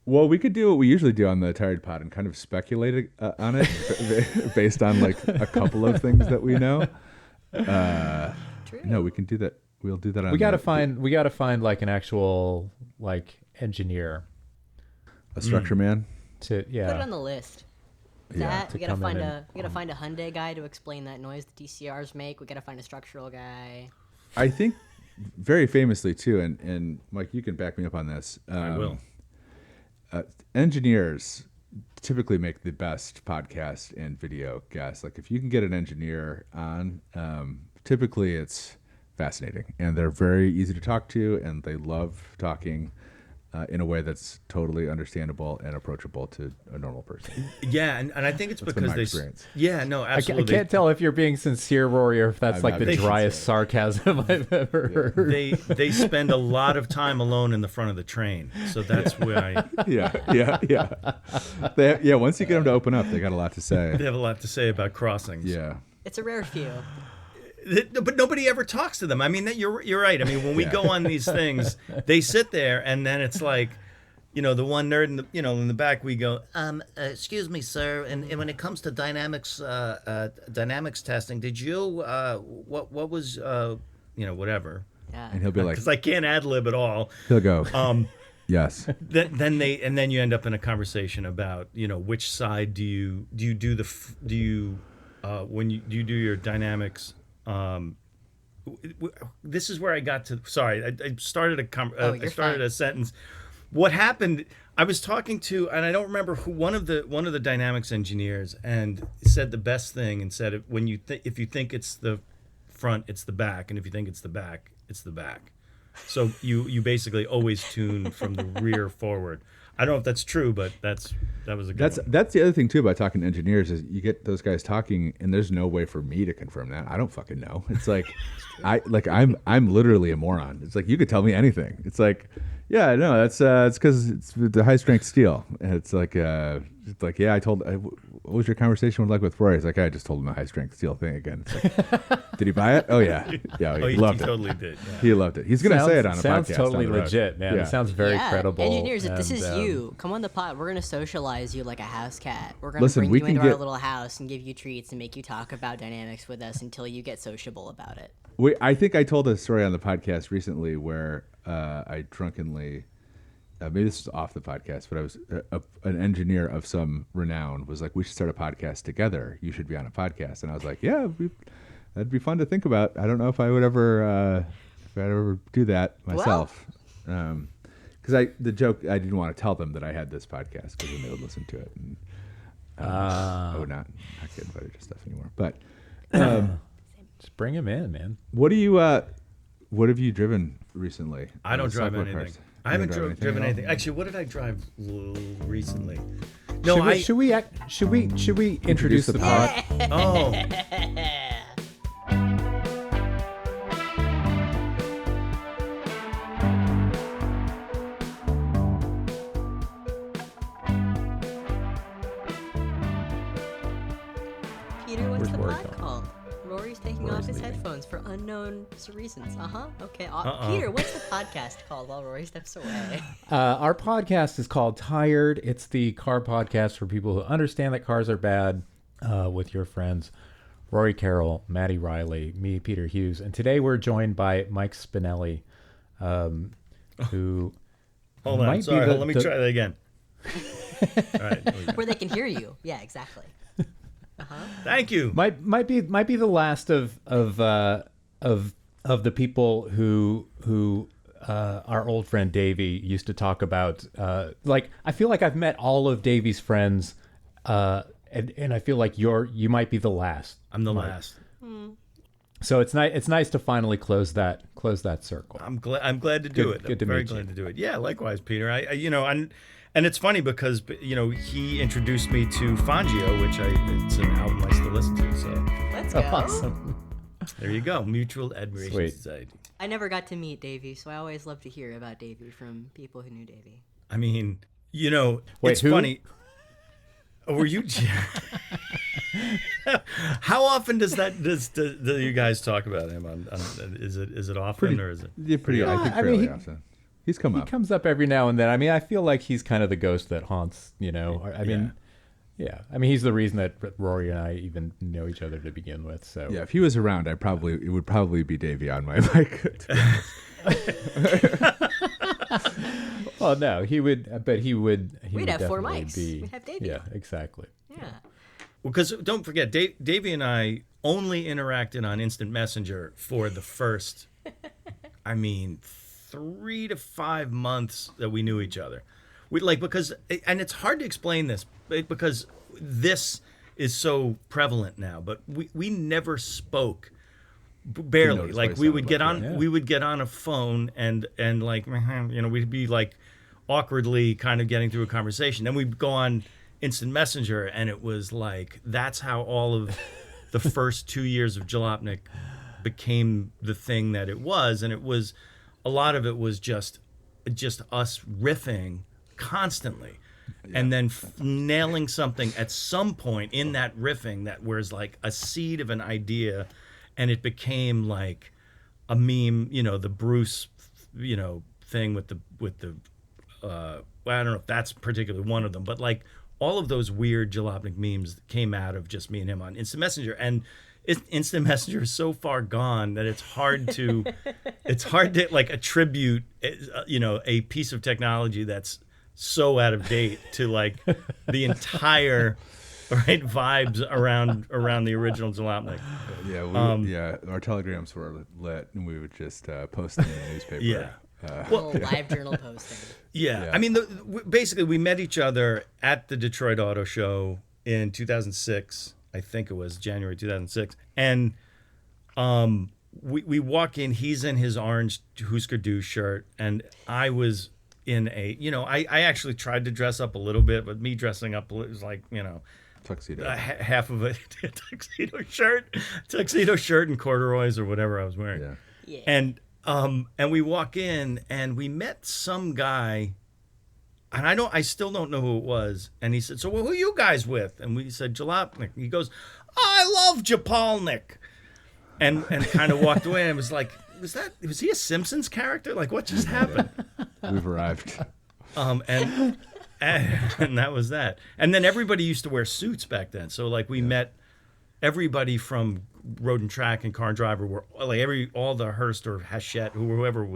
Well, we could do what we usually do on the Tired Pod and kind of speculate on it based on like a couple of things that we know. True. No, we can do that. We'll do that on. We gotta find like an actual like engineer, a structure man. to Put it on the list. Yeah, We gotta come in find a Hyundai guy to explain that noise the DCRs make. We gotta find a structural guy. I think very famously too, and Mike, you can back me up on this. I will. Engineers typically make the best podcast and video guests. Like if you can get an engineer on, typically it's fascinating, and they're very easy to talk to, and they love talking in a way that's totally understandable and approachable to a normal person. Yeah, and I think it's That's because been my experience. Yeah, no, I absolutely. can't tell if you're being sincere, Rory, or if that's I'm like not the being driest sincere. sarcasm I've ever heard. They spend a lot of time alone in the front of the train, so that's where I. Yeah. Once you get them to open up, they got a lot to say. They have a lot to say about crossings. Yeah. It's a rare few. But nobody ever talks to them. I mean, you're right. I mean, when we go on these things, they sit there, and then it's like, the one nerd in the back, we go, excuse me, sir, and when it comes to dynamics testing, did you what was whatever? Yeah. And he'll be like, Because I can't ad lib at all. he'll go, yes. Then you end up in a conversation about which side do you do when you do your dynamics. This is where I got to. Sorry, I started a sentence. What happened? I was talking to, and I don't remember who, one of the dynamics engineers, and said the best thing, and said if you think it's the front, it's the back, and if you think it's the back, it's the back. So you basically always tune from the rear forward. I don't know if that's true, but that was a good one. That's the other thing too about talking to engineers is you get those guys talking and there's no way for me to confirm that. I don't fucking know. It's like I'm literally a moron. It's like you could tell me anything. It's like, yeah, no, it's because it's the high strength steel. And it's like yeah, what was your conversation with Roy? It's like I just told him the high strength steel thing again. It's like, did he buy it? Oh yeah, he loved it. Totally did. Yeah. He loved it. He's gonna say it on a podcast. Sounds totally down the road. legit, man. Yeah. It sounds very credible. Engineers, if this and, is you, come on the pod. We're gonna socialize you like a house cat. We're gonna Listen, bring we you can into our get- little house and give you treats and make you talk about dynamics with us until you get sociable about it. I think I told a story on the podcast recently where I drunkenly, maybe this was off the podcast, but I was an engineer of some renown was like, we should start a podcast together. You should be on a podcast. And I was like, yeah, that'd be fun to think about. I don't know if I would ever, do that myself. Because the joke, I didn't want to tell them that I had this podcast because then they would listen to it. And I would not get invited to stuff anymore. But just bring him in, man. what have you driven recently? I don't drive Cycle anything. cars? I haven't You don't driven at all? anything. Actually, what did I drive recently? No, Should we introduce the pod? Oh, Peter, what's the Rory pod going? called? Rory's taking Rory's off his leaving. headphones for unknown reasons. Okay. Uh-oh. Peter, what's the podcast called while Rory steps away? Our podcast is called Tired. It's the car podcast for people who understand that cars are bad, with your friends Rory Carroll, Maddie Riley, me, Peter Hughes, and today we're joined by Mike Spinelli, who hold on. might be Sorry, the- let me the- try that again. All right. There we go. Where they can hear you. Yeah, exactly. Thank you. might be the last of the people who our old friend Davey used to talk about. Like I feel like I've met all of Davey's friends, and I feel like you might be the last. I'm the last. So it's nice to finally close that circle. I'm glad to do it. Good to I'm very meet you. glad to do it. Yeah, likewise, Peter. And it's funny because he introduced me to Fangio, which it's an album I still listen to. So Let's go. Awesome. there you go, Mutual Admiration Sweet. Society. I never got to meet Davey, so I always love to hear about Davey from people who knew Davey. I mean, Wait, it's who? funny. Oh, were you? How often do you guys talk about him? Is it often or is it? Yeah, pretty. I think I mean, fairly he- often. He's come He up. comes up every now and then. I mean, I feel like he's kind of the ghost that haunts, I mean, yeah. I mean, he's the reason that Rory and I even know each other to begin with. So Yeah, if he was around, it would probably be Davey on my mic. Well, no, he would, but he would. We'd have 4 definitely mics. Be, We'd have Davey. Yeah, exactly. Yeah. Well, because don't forget, Davey and I only interacted on Instant Messenger for the first, 3 to 5 months that we knew each other. Because it's hard to explain this because this is so prevalent now, but we never spoke. Barely. Like we would get on a phone and like, we'd be like awkwardly kind of getting through a conversation. Then we'd go on Instant Messenger, and it was like, that's how all of the first 2 years of Jalopnik became the thing that it was. And it was, a lot of it was just us riffing constantly. Yeah. And then nailing something at some point in that riffing that was like a seed of an idea, and it became like a meme, the Bruce, thing with the I don't know if that's particularly one of them, but like all of those weird Jalopnik memes came out of just me and him on Instant Messenger. And Instant Messenger is so far gone that it's hard to like attribute, a piece of technology that's so out of date to like the entire vibes around the original Jalopnik. Yeah, our telegrams were lit, and we would just post them in the newspaper. Yeah. Live journal posting. Yeah. I mean, basically, we met each other at the Detroit Auto Show in 2006. I think it was January 2006. And we walk in, he's in his orange Husker Du shirt, and I was in I actually tried to dress up a little bit, but me dressing up was like, tuxedo. Half of it, tuxedo shirt and corduroys or whatever I was wearing. Yeah. And we walk in, and we met some guy, and I still don't know who it was. And he said, "So who are you guys with?" And we said, "Jalopnik." He goes, "I love Jalopnik," and kind of walked away. And I was like, was he a Simpsons character? Like, what just happened? We've arrived. And that was that. And then everybody used to wear suits back then. So like we met everybody from Road and Track and Car and Driver, were like all the Hearst or Hachette, whoever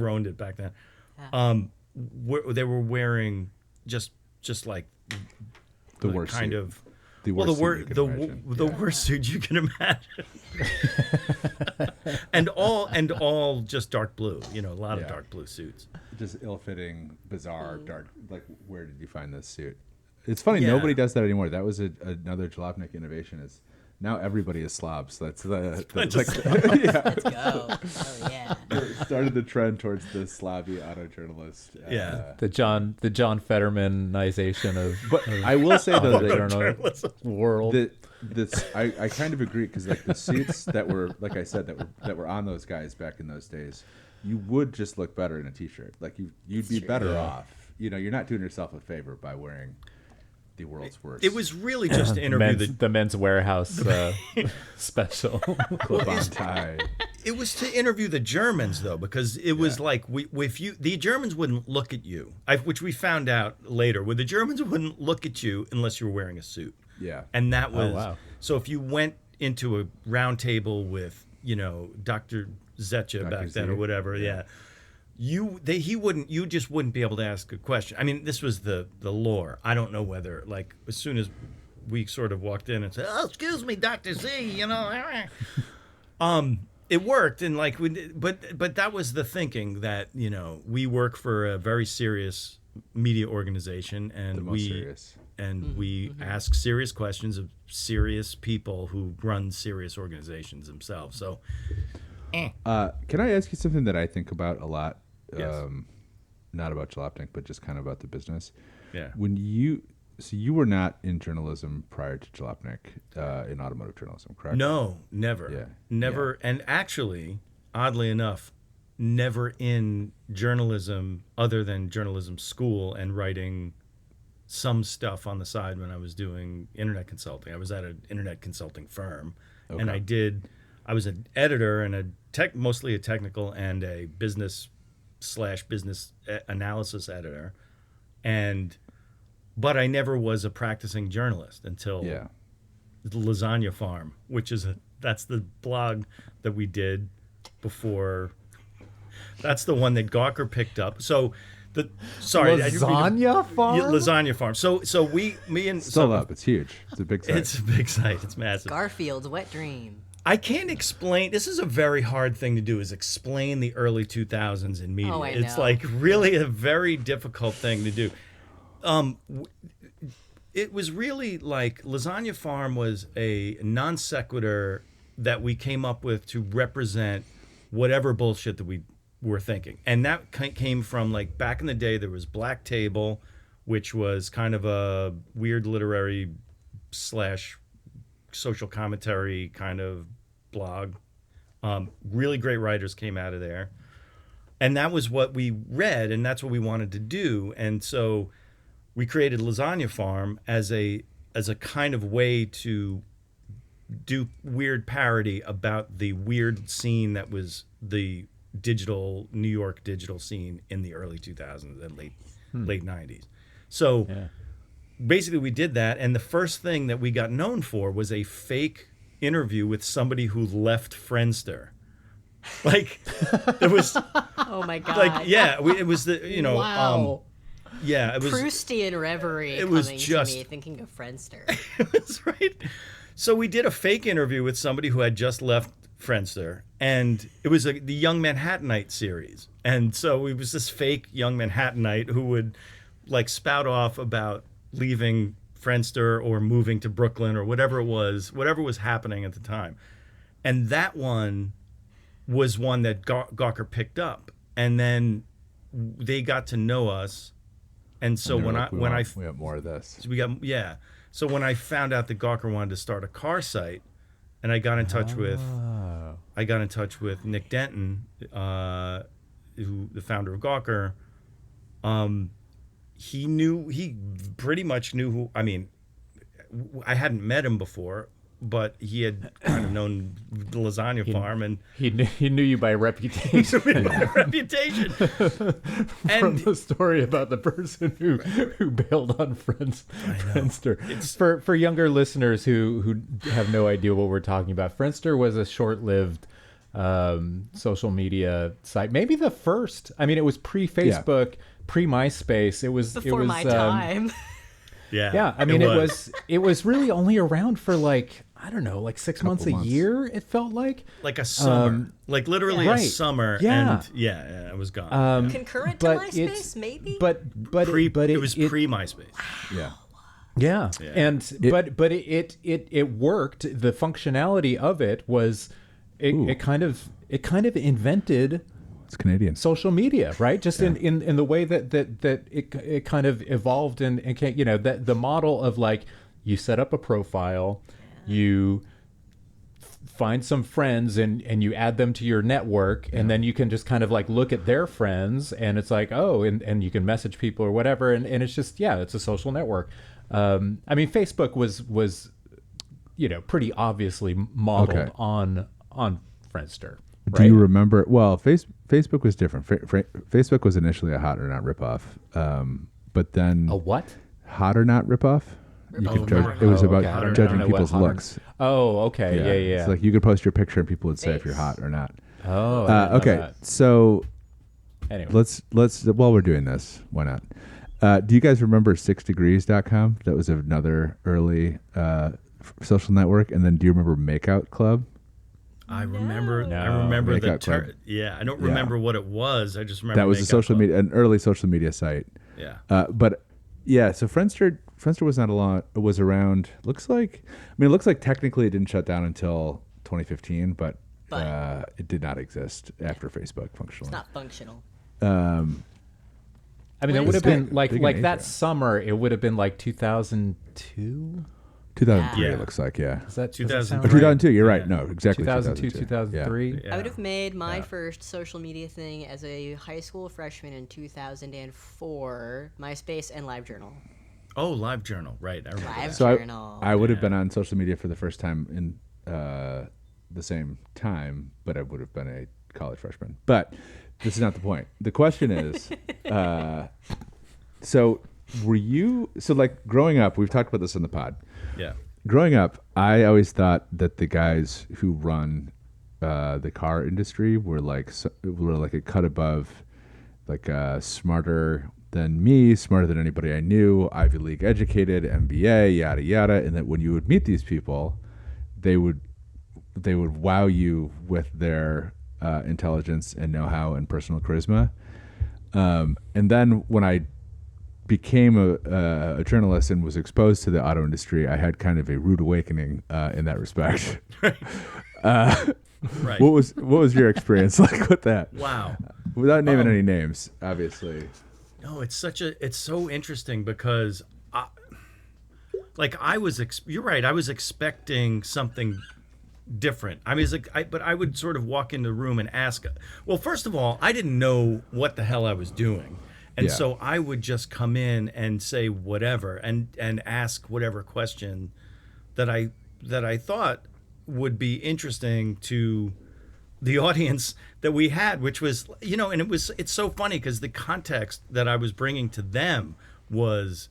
owned it back then. They were wearing just like the worst kind suit. Of the worst suit you can imagine. and all just dark blue, a lot of dark blue suits. Just ill-fitting, bizarre, dark. Like, where did you find this suit? It's funny, nobody does that anymore. That was another Jalopnik innovation. Is now everybody is slobs. That's the Let's go. Oh yeah. Started the trend towards the slobby auto journalist. The John Fettermanization of. But I will say though, the world. I kind of agree, because like the suits that were, like I said, that were on those guys back in those days, you would just look better in a t-shirt. Like you'd be better off. You're not doing yourself a favor by wearing the world's worst. It was really just to interview the Men's Warehouse special clip-on tie. It was to interview the Germans, though, because it was like the Germans wouldn't look at you, which we found out later. Where the Germans wouldn't look at you unless you were wearing a suit. Yeah, and that was so. If you went into a round table with Dr. Zetcha back then or whatever, you just wouldn't be able to ask a question. I mean, this was the lore. I don't know whether, like, as soon as we sort of walked in and said, "Oh, excuse me, Dr. Z," it worked, and like but that was the thinking, that we work for a very serious media organization, and we ask serious questions of serious people who run serious organizations themselves. So, can I ask you something that I think about a lot? Yes. Not about Jalopnik, but just kind of about the business. Yeah. So you were not in journalism prior to Jalopnik, in automotive journalism, correct? No, never. Yeah. Never. Yeah. And actually, oddly enough, never in journalism other than journalism school and writing some stuff on the side when I was doing internet consulting. I was at an internet consulting firm, and I was an editor and mostly a technical and a business / business analysis editor, but I never was a practicing journalist until the Lasagna Farm, which is that's the blog that we did before. That's the one that Gawker picked up. So Lasagna Farm. Lasagna Farm. So me and Still up. It's huge. It's a big site. It's a big site. It's massive. Garfield's wet dream. I can't explain. This is a very hard thing to do. Is explain the early 2000s in media. Oh, I It's know. like really a very difficult thing to do. It was really like Lasagna Farm was a non sequitur that we came up with to represent whatever bullshit that we were thinking. And that came from, like, back in the day, there was Black Table, which was kind of a weird literary / social commentary kind of blog. Really great writers came out of there. And that was what we read, and that's what we wanted to do. And so we created Lasagna Farm as a kind of way to do weird parody about the weird scene that was the New York digital scene in the early 2000s and late 90s. So basically we did that, and the first thing that we got known for was a fake interview with somebody who left Friendster. Like, it was Oh my god. like, it was the, Wow. it was Proustian reverie it was coming just- to me thinking of Friendster. That's right. So we did a fake interview with somebody who had just left Friendster, and it was the Young Manhattanite series. And so it was this fake Young Manhattanite who would, like, spout off about leaving Friendster or moving to Brooklyn or whatever was happening at the time. And that one was one that Gawker picked up, and then they got to know us. And so And we want more of this. So when I found out that Gawker wanted to start a car site, and I got in touch with Nick Denton, who the founder of Gawker. He pretty much knew who. I mean, I hadn't met him before, but he had kind of known the Lasagna Farm, and He knew you by reputation. reputation. From the story about the person who bailed on Friendster. For younger listeners who have no idea what we're talking about, Friendster was a short-lived social media site. Maybe the first. I mean, it was pre-Facebook, pre-MySpace. It was Before my time. Yeah, I mean, it was really only around for, like, I don't know, like 6 months a year. It felt like a summer, like literally a right. summer. Yeah. And it was gone. Concurrent to but MySpace, maybe? but It was pre-MySpace. Yeah. And it worked. The functionality of it was it kind of invented It's Canadian. social media, right? Just in the way that it kind of evolved and that the model of, like, you set up a profile, you find some friends and you add them to your network, and then you can just kind of, like, look at their friends, and it's like, and you can message people or whatever, and it's just it's a social network. I mean, Facebook was pretty obviously modeled on Friendster. Do you remember? Well, Facebook was different. Facebook was initially a Hot or Not ripoff, but then A what? Hot or Not ripoff. You could judge, it was about judging people's looks. Oh, okay, yeah. It's like you could post your picture and people would say if you're hot or not. Oh, I didn't know okay. that. So Anyway, let's while we're doing this, why not? Do you guys remember 6degrees.com? That was another early social network. And then do you remember Makeout Club? I remember. No. I remember the Makeup Club. I don't remember what it was. I just remember That was a Makeup social Club. media, an early social media site. Yeah. But yeah, so Friendster was not a lot. It was around. It looks like technically it didn't shut down until 2015, but it did not exist after Facebook functionally. It's not functional. I mean, When it would have did it been start? Big like in that Asia. summer. It would have been like 2002. 2003 Yeah. it looks like, yeah. Does that 2003. sound Or right? 2002, you're right. Yeah. No, exactly 2002, 2002. 2003. Yeah. I would have made my first social media thing as a high school freshman in 2004, MySpace and LiveJournal. Oh, LiveJournal. Right. I remember Live that. So Journal. I would have been on social media for the first time in the same time, but I would have been a college freshman. But This is not the point. The question is, so like growing up, we've talked about this on the pod. Yeah. Growing up, I always thought that the guys who run the car industry were like a cut above, like smarter than me, smarter than anybody I knew, Ivy League educated, MBA, yada yada, and that when you would meet these people, they would wow you with their intelligence and know-how and personal charisma. And then when I became a journalist and was exposed to the auto industry, I had kind of a rude awakening in that respect. Right. What was your experience like with that? Wow. Without naming any names, obviously. No, it's so interesting because you're right. I was expecting something different. I mean, but I would sort of walk in the room and ask. Well, first of all, I didn't know what the hell I was doing, and so I would just come in and say whatever and ask whatever question that I thought would be interesting to the audience that we had, which was, and it's so funny because the context that I was bringing to them was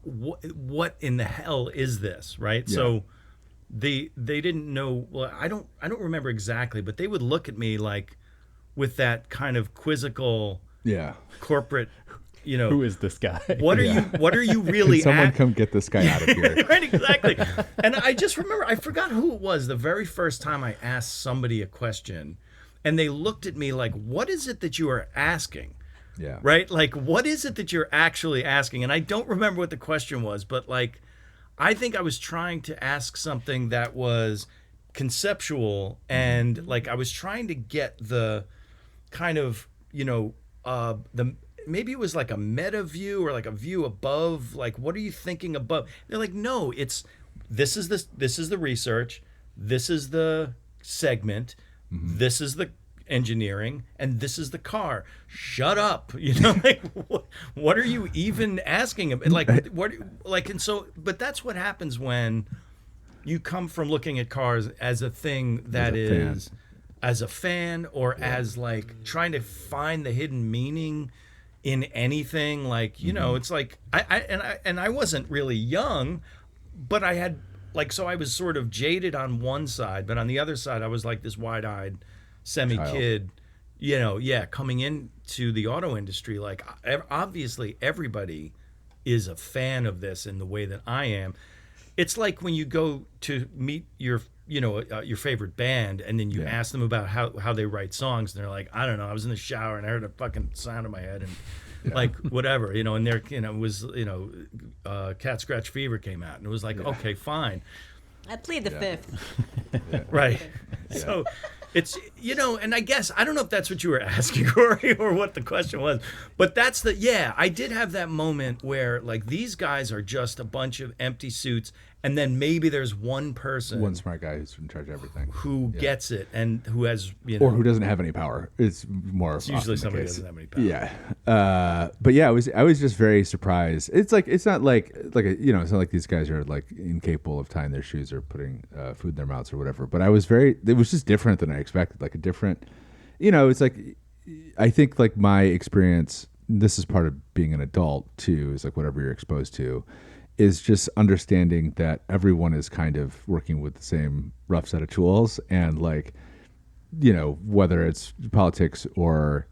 what in the hell is this, right? Yeah. So they didn't know. Well, I don't remember exactly, but they would look at me like with that kind of quizzical, corporate, who is this guy? What are you really? Can someone come get this guy out of here? Right, exactly. And I just remember, I forgot who it was the very first time I asked somebody a question, and they looked at me like, "What is it that you are asking?" Yeah. Right? Like, what is it that you're actually asking? And I don't remember what the question was, but like, I think I was trying to ask something that was conceptual, and like I was trying to get the kind of, maybe it was like a meta view or like a view above, like what are you thinking above? They're like, no, this is the research, this is the segment, this is the engineering, and this is the car. Shut up. Like what are you even asking about? Like what, like, and so, but that's what happens when you come from looking at cars as a thing that is as a fan or as like trying to find the hidden meaning in anything. Like, it's like I wasn't really young, but I had like, so I was sort of jaded on one side, but on the other side I was like this wide-eyed semi-kid, coming into the auto industry. Like, obviously everybody is a fan of this in the way that I am. It's like when you go to meet your favorite band, and then you ask them about how they write songs, and they're like, I don't know, I was in the shower and I heard a fucking sound in my head, and like whatever, and there, it was, Cat Scratch Fever came out, and it was like, okay, fine. I plead the fifth. Right. So it's, and I guess, I don't know if that's what you were asking, Rory, or what the question was, but that's I did have that moment where like these guys are just a bunch of empty suits, and then maybe there's one smart guy who's in charge of everything, who gets it and who has, or who doesn't have any power. It's usually somebody who doesn't have any power. Yeah. But yeah, I was just very surprised. It's like, it's not like it's not like these guys are like incapable of tying their shoes or putting food in their mouths or whatever. But it was just different than I expected. Like a different, it's like, I think like my experience, this is part of being an adult too, is like whatever you're exposed to, is just understanding that everyone is kind of working with the same rough set of tools, and like, whether it's politics or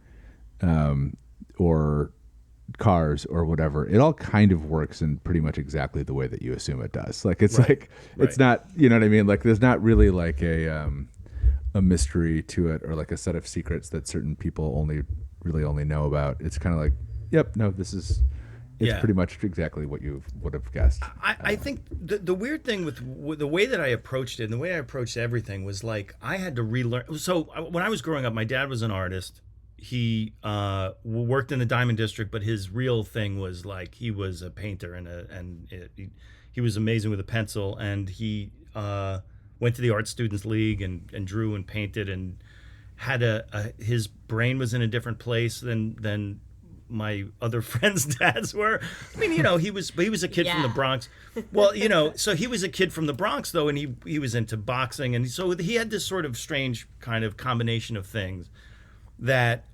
cars or whatever, it all kind of works in pretty much exactly the way that you assume it does. Like it's it's not, you know what I mean? Like there's not really like a mystery to it, or like a set of secrets that certain people only know about. It's kind of like, yep, no, it's pretty much exactly what you would have guessed. I think the weird thing with the way that I approached it, and the way I approached everything, was like I had to relearn. So when I was growing up, my dad was an artist. He worked in the Diamond District, but his real thing was like he was a painter, and he was amazing with a pencil. And he went to the Art Students League and drew and painted, and had his brain was in a different place than my other friends' dads were. I mean, he was a kid from the Bronx. Well, so he was a kid from the Bronx though, and he was into boxing, and so he had this sort of strange kind of combination of things. that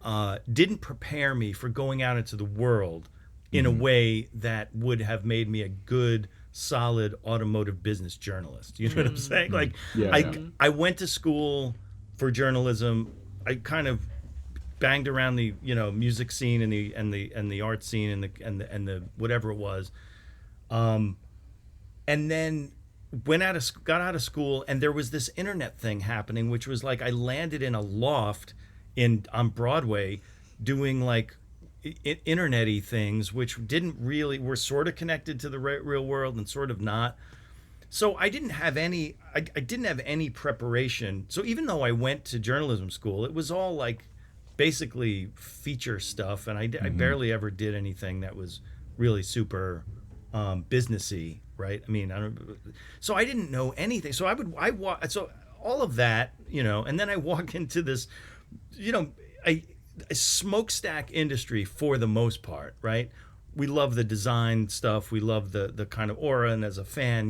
didn't prepare me for going out into the world in a way that would have made me a good, solid automotive business journalist. You know what I'm saying? Like, I went to school for journalism. I kind of banged around the music scene and the art scene and the whatever it was, and then got out of school, and there was this internet thing happening, which was like I landed in a loft on Broadway doing like internet-y things, which were sort of connected to the real world and sort of not. So I didn't have any preparation. So even though I went to journalism school, it was all like basically feature stuff, and I barely ever did anything that was really super businessy, right? I mean, so I didn't know anything. So so all of that, and then I walk into this, a smokestack industry for the most part, right? We love the design stuff. We love the kind of aura, and as a fan,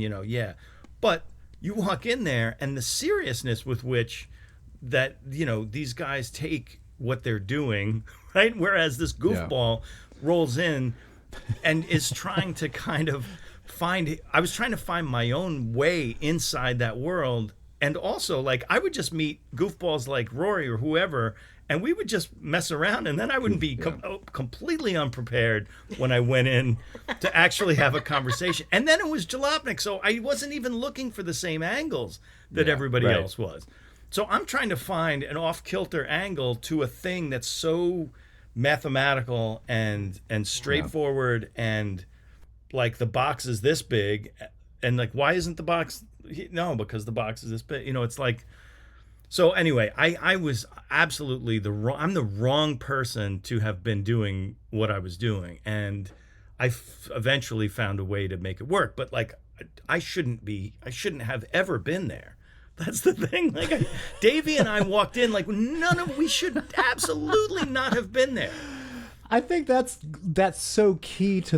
But you walk in there, and the seriousness with which that, these guys take what they're doing, right? Whereas this goofball rolls in and is trying to kind of I was trying to find my own way inside that world. And also, like, I would just meet goofballs like Rory or whoever, and we would just mess around, and then I wouldn't be completely unprepared when I went in to actually have a conversation. And then it was Jalopnik, so I wasn't even looking for the same angles that everybody else was. So I'm trying to find an off-kilter angle to a thing that's so mathematical and straightforward, and like the box is this big, and like, why isn't the box? No, because the box is this big. It's like. So anyway, I was absolutely I'm the wrong person to have been doing what I was doing, and I eventually found a way to make it work. But like, I shouldn't have ever been there. That's the thing. Like, Davey and I walked in like we should absolutely not have been there. I think that's so key to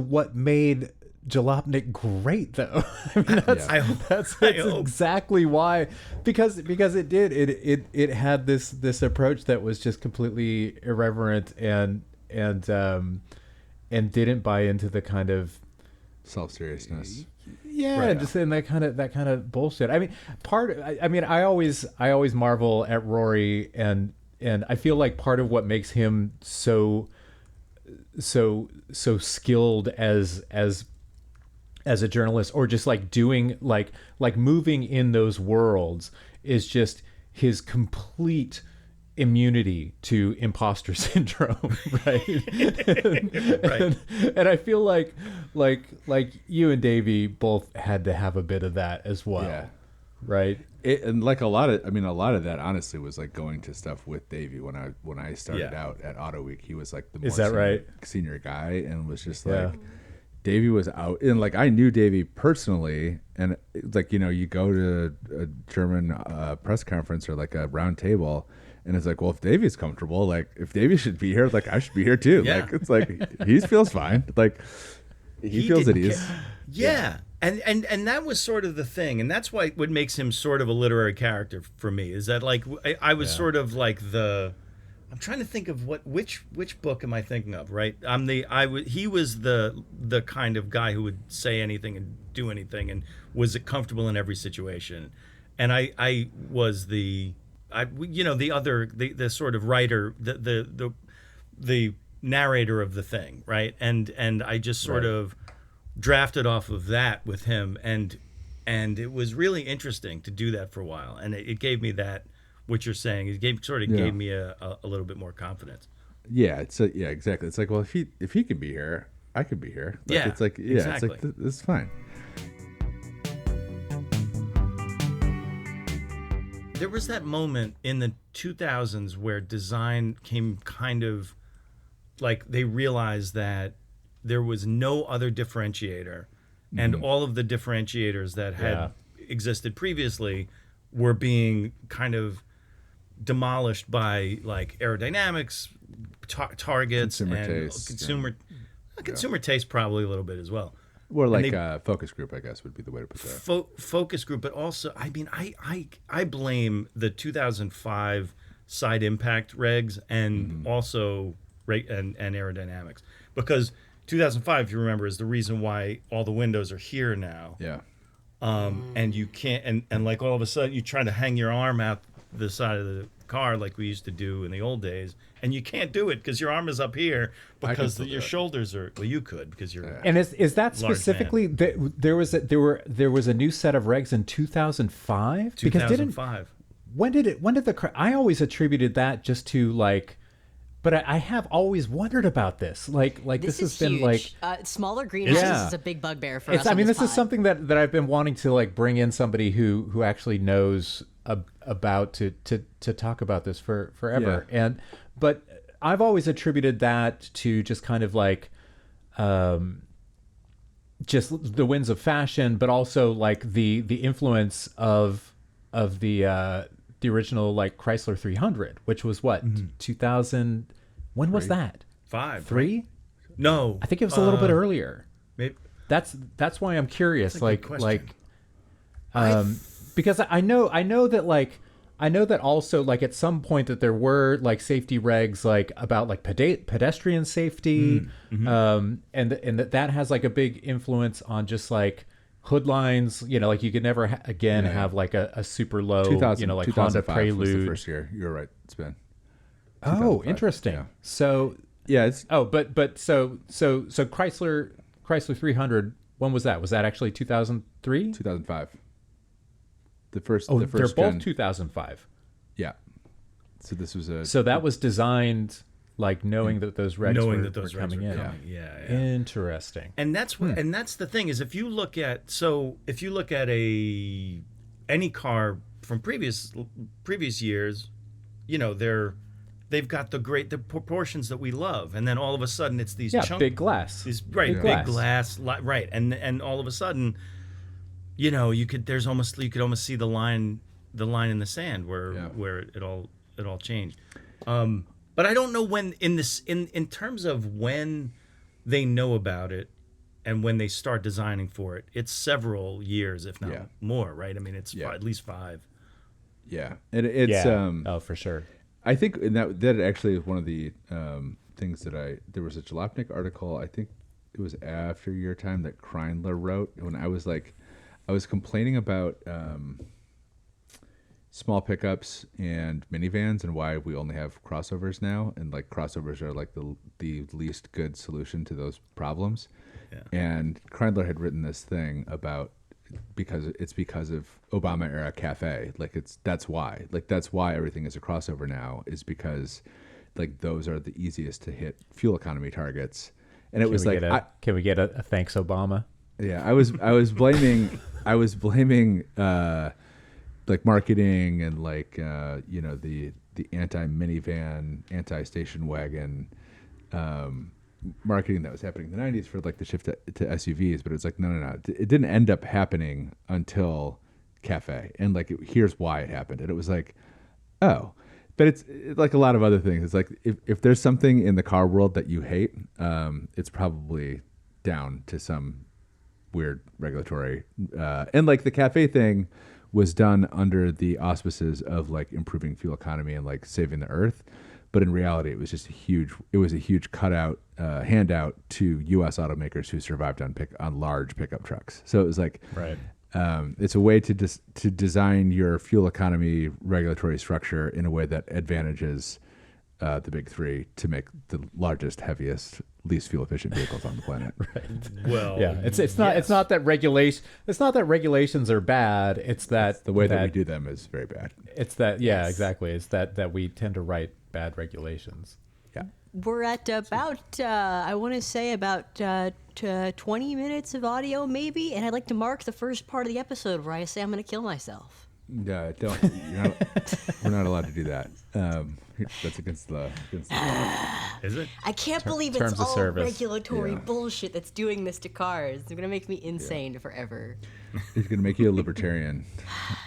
what made Jalopnik great, though. I mean, that's exactly why, because it had this approach that was just completely irreverent and didn't buy into the kind of self-seriousness. Yeah, just in that kind of bullshit. I mean, I always marvel at Rory, and I feel like part of what makes him so skilled as a journalist, or just like doing like moving in those worlds, is just his complete immunity to imposter syndrome, right? And I feel like you and Davey both had to have a bit of that as well, right? And like a lot of that honestly was like going to stuff with Davey when I started out at Auto Week. He was like the more senior guy, and was just like. Davey was out, and like I knew Davey personally, and like you go to a German press conference or like a round table, and it's like, well, if Davey's comfortable, like if Davey should be here, like I should be here too. Like it's like he feels fine, like he feels at ease. And that was sort of the thing, and that's what makes him sort of a literary character for me, is that like I was sort of like I'm trying to think of which book am I thinking of, right? He was the kind of guy who would say anything and do anything and was comfortable in every situation, and I was the sort of writer, the narrator of the thing, right? And I just sort of drafted off of that with him, and it was really interesting to do that for a while, and it gave me that. What you're saying, it gave me a little bit more confidence. Yeah, exactly. It's like, well, if he can be here, I could be here. Like, it's like exactly. It's like this is fine. There was that moment in the 2000s where design came kind of like they realized that there was no other differentiator, and all of the differentiators that had existed previously were being kind of demolished by like aerodynamics, targets, consumer taste probably a little bit as well. Or like focus group, I guess would be the way to put that. Focus group, but also, I mean, I blame the 2005 side impact regs and also and aerodynamics, because 2005, if you remember, is the reason why all the windows are here now. Yeah. And you can't, and like all of a sudden you try to hang your arm out the side of the car like we used to do in the old days, and you can't do it because your arm is up here because your shoulders are. Well, you could because you're. And is that specifically there was a new set of regs in 2005? 2005. When did I always attributed that just to like. But I have always wondered about this. Like this has been huge. Smaller greenhouses is a big bugbear for us. This is something that I've been wanting to like bring in somebody who actually knows about to talk about this forever. Yeah. But I've always attributed that to just kind of like just the winds of fashion, but also like the influence of the original like Chrysler 300, which was what 2000. When was that? 5. 3? Right? No, I think it was a little bit earlier. Maybe. That's why I'm curious. Question. Because I know that also like at some point that there were like safety regs like about like pedestrian safety, and that has like a big influence on just like hood lines. You know, like you could never have like a super low, like Honda Prelude. Was the first year. You're right. It's been. Oh, interesting. Yeah. So yeah, it's so Chrysler 300. When was that? Was that actually 2003? 2005. The first. Oh, the first they're both gen. 2005. Yeah. So this was a. So that was designed like knowing that those regs were coming in. Yeah. Interesting. And that's what, and that's the thing is if you look at any car from previous years, they've got the proportions that we love, and then all of a sudden it's these big glass. Big glass, right, and all of a sudden, you could almost see the line in the sand where it all changed. But I don't know when in terms of when they know about it and when they start designing for it. It's several years, if not more, right? I mean, it's at least 5. Yeah, and it's for sure. I think that actually is one of the things that there was a Jalopnik article. I think it was after your time that Kreindler wrote when I was complaining about small pickups and minivans and why we only have crossovers now, and like crossovers are like the least good solution to those problems. Yeah. And Kreindler had written this thing about because of Obama era cafe. Like that's why everything is a crossover now, is because like those are the easiest to hit fuel economy targets. And can we get a thanks Obama? Yeah, I was blaming like marketing and like the anti-minivan, anti-station wagon marketing that was happening in the 90s for like the shift to SUVs, but it's like no, it didn't end up happening until cafe, and like here's why it happened, and it was like, oh, but it's like a lot of other things. It's like if there's something in the car world that you hate, it's probably down to some weird regulatory and like the cafe thing was done under the auspices of like improving fuel economy and like saving the earth, but in reality it was just a huge cutout handout to U.S. automakers who survived on large pickup trucks. So it was like right. It's a way to design your fuel economy regulatory structure in a way that advantages the big three to make the largest, heaviest, least fuel efficient vehicles on the planet. Right. Well, yeah, it's not that regulations are bad. It's that the way that we do them is very bad. It's that exactly. It's that we tend to write bad regulations. Yeah. We're at about I want to say about 20 minutes of audio maybe, and I'd like to mark the first part of the episode where I say I'm going to kill myself. No, don't. We're not allowed to do that. That's against the law. Is it? I can't believe it's all regulatory bullshit that's doing this to cars. It's going to make me insane forever. It's going to make you a libertarian.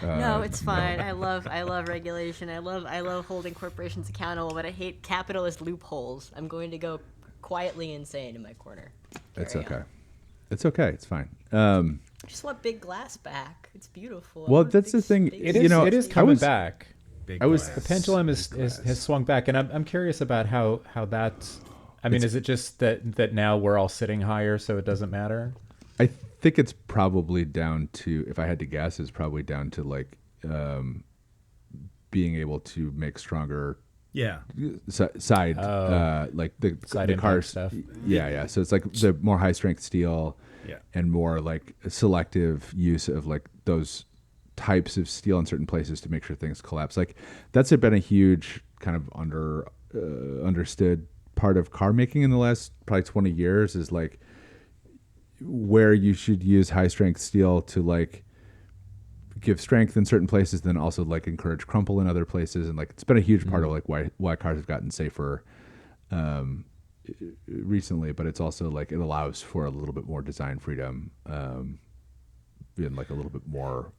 No, it's fine. I love regulation. I love holding corporations accountable, but I hate capitalist loopholes. I'm going to go quietly insane in my corner. It's okay. It's okay. It's fine. I just want big glass back. It's beautiful. Well, that's the thing. It is coming back. big I was- glass. The pendulum has swung back, and I'm curious about how that's. I mean, is it just that now we're all sitting higher, so it doesn't matter? I think it's probably down to, if I had to guess, it's probably down to like being able to make stronger Yeah. side, like the Side the impact cars stuff. Yeah. So it's like the more high strength steel, Yeah. and more like selective use of like those types of steel in certain places to make sure things collapse. Like that's been a huge kind of understood part of car making in the last probably 20 years, is like where you should use high strength steel to like give strength in certain places, then also like encourage crumple in other places. And like it's been a huge part of like why cars have gotten safer recently, but it's also like it allows for a little bit more design freedom, and like a little bit more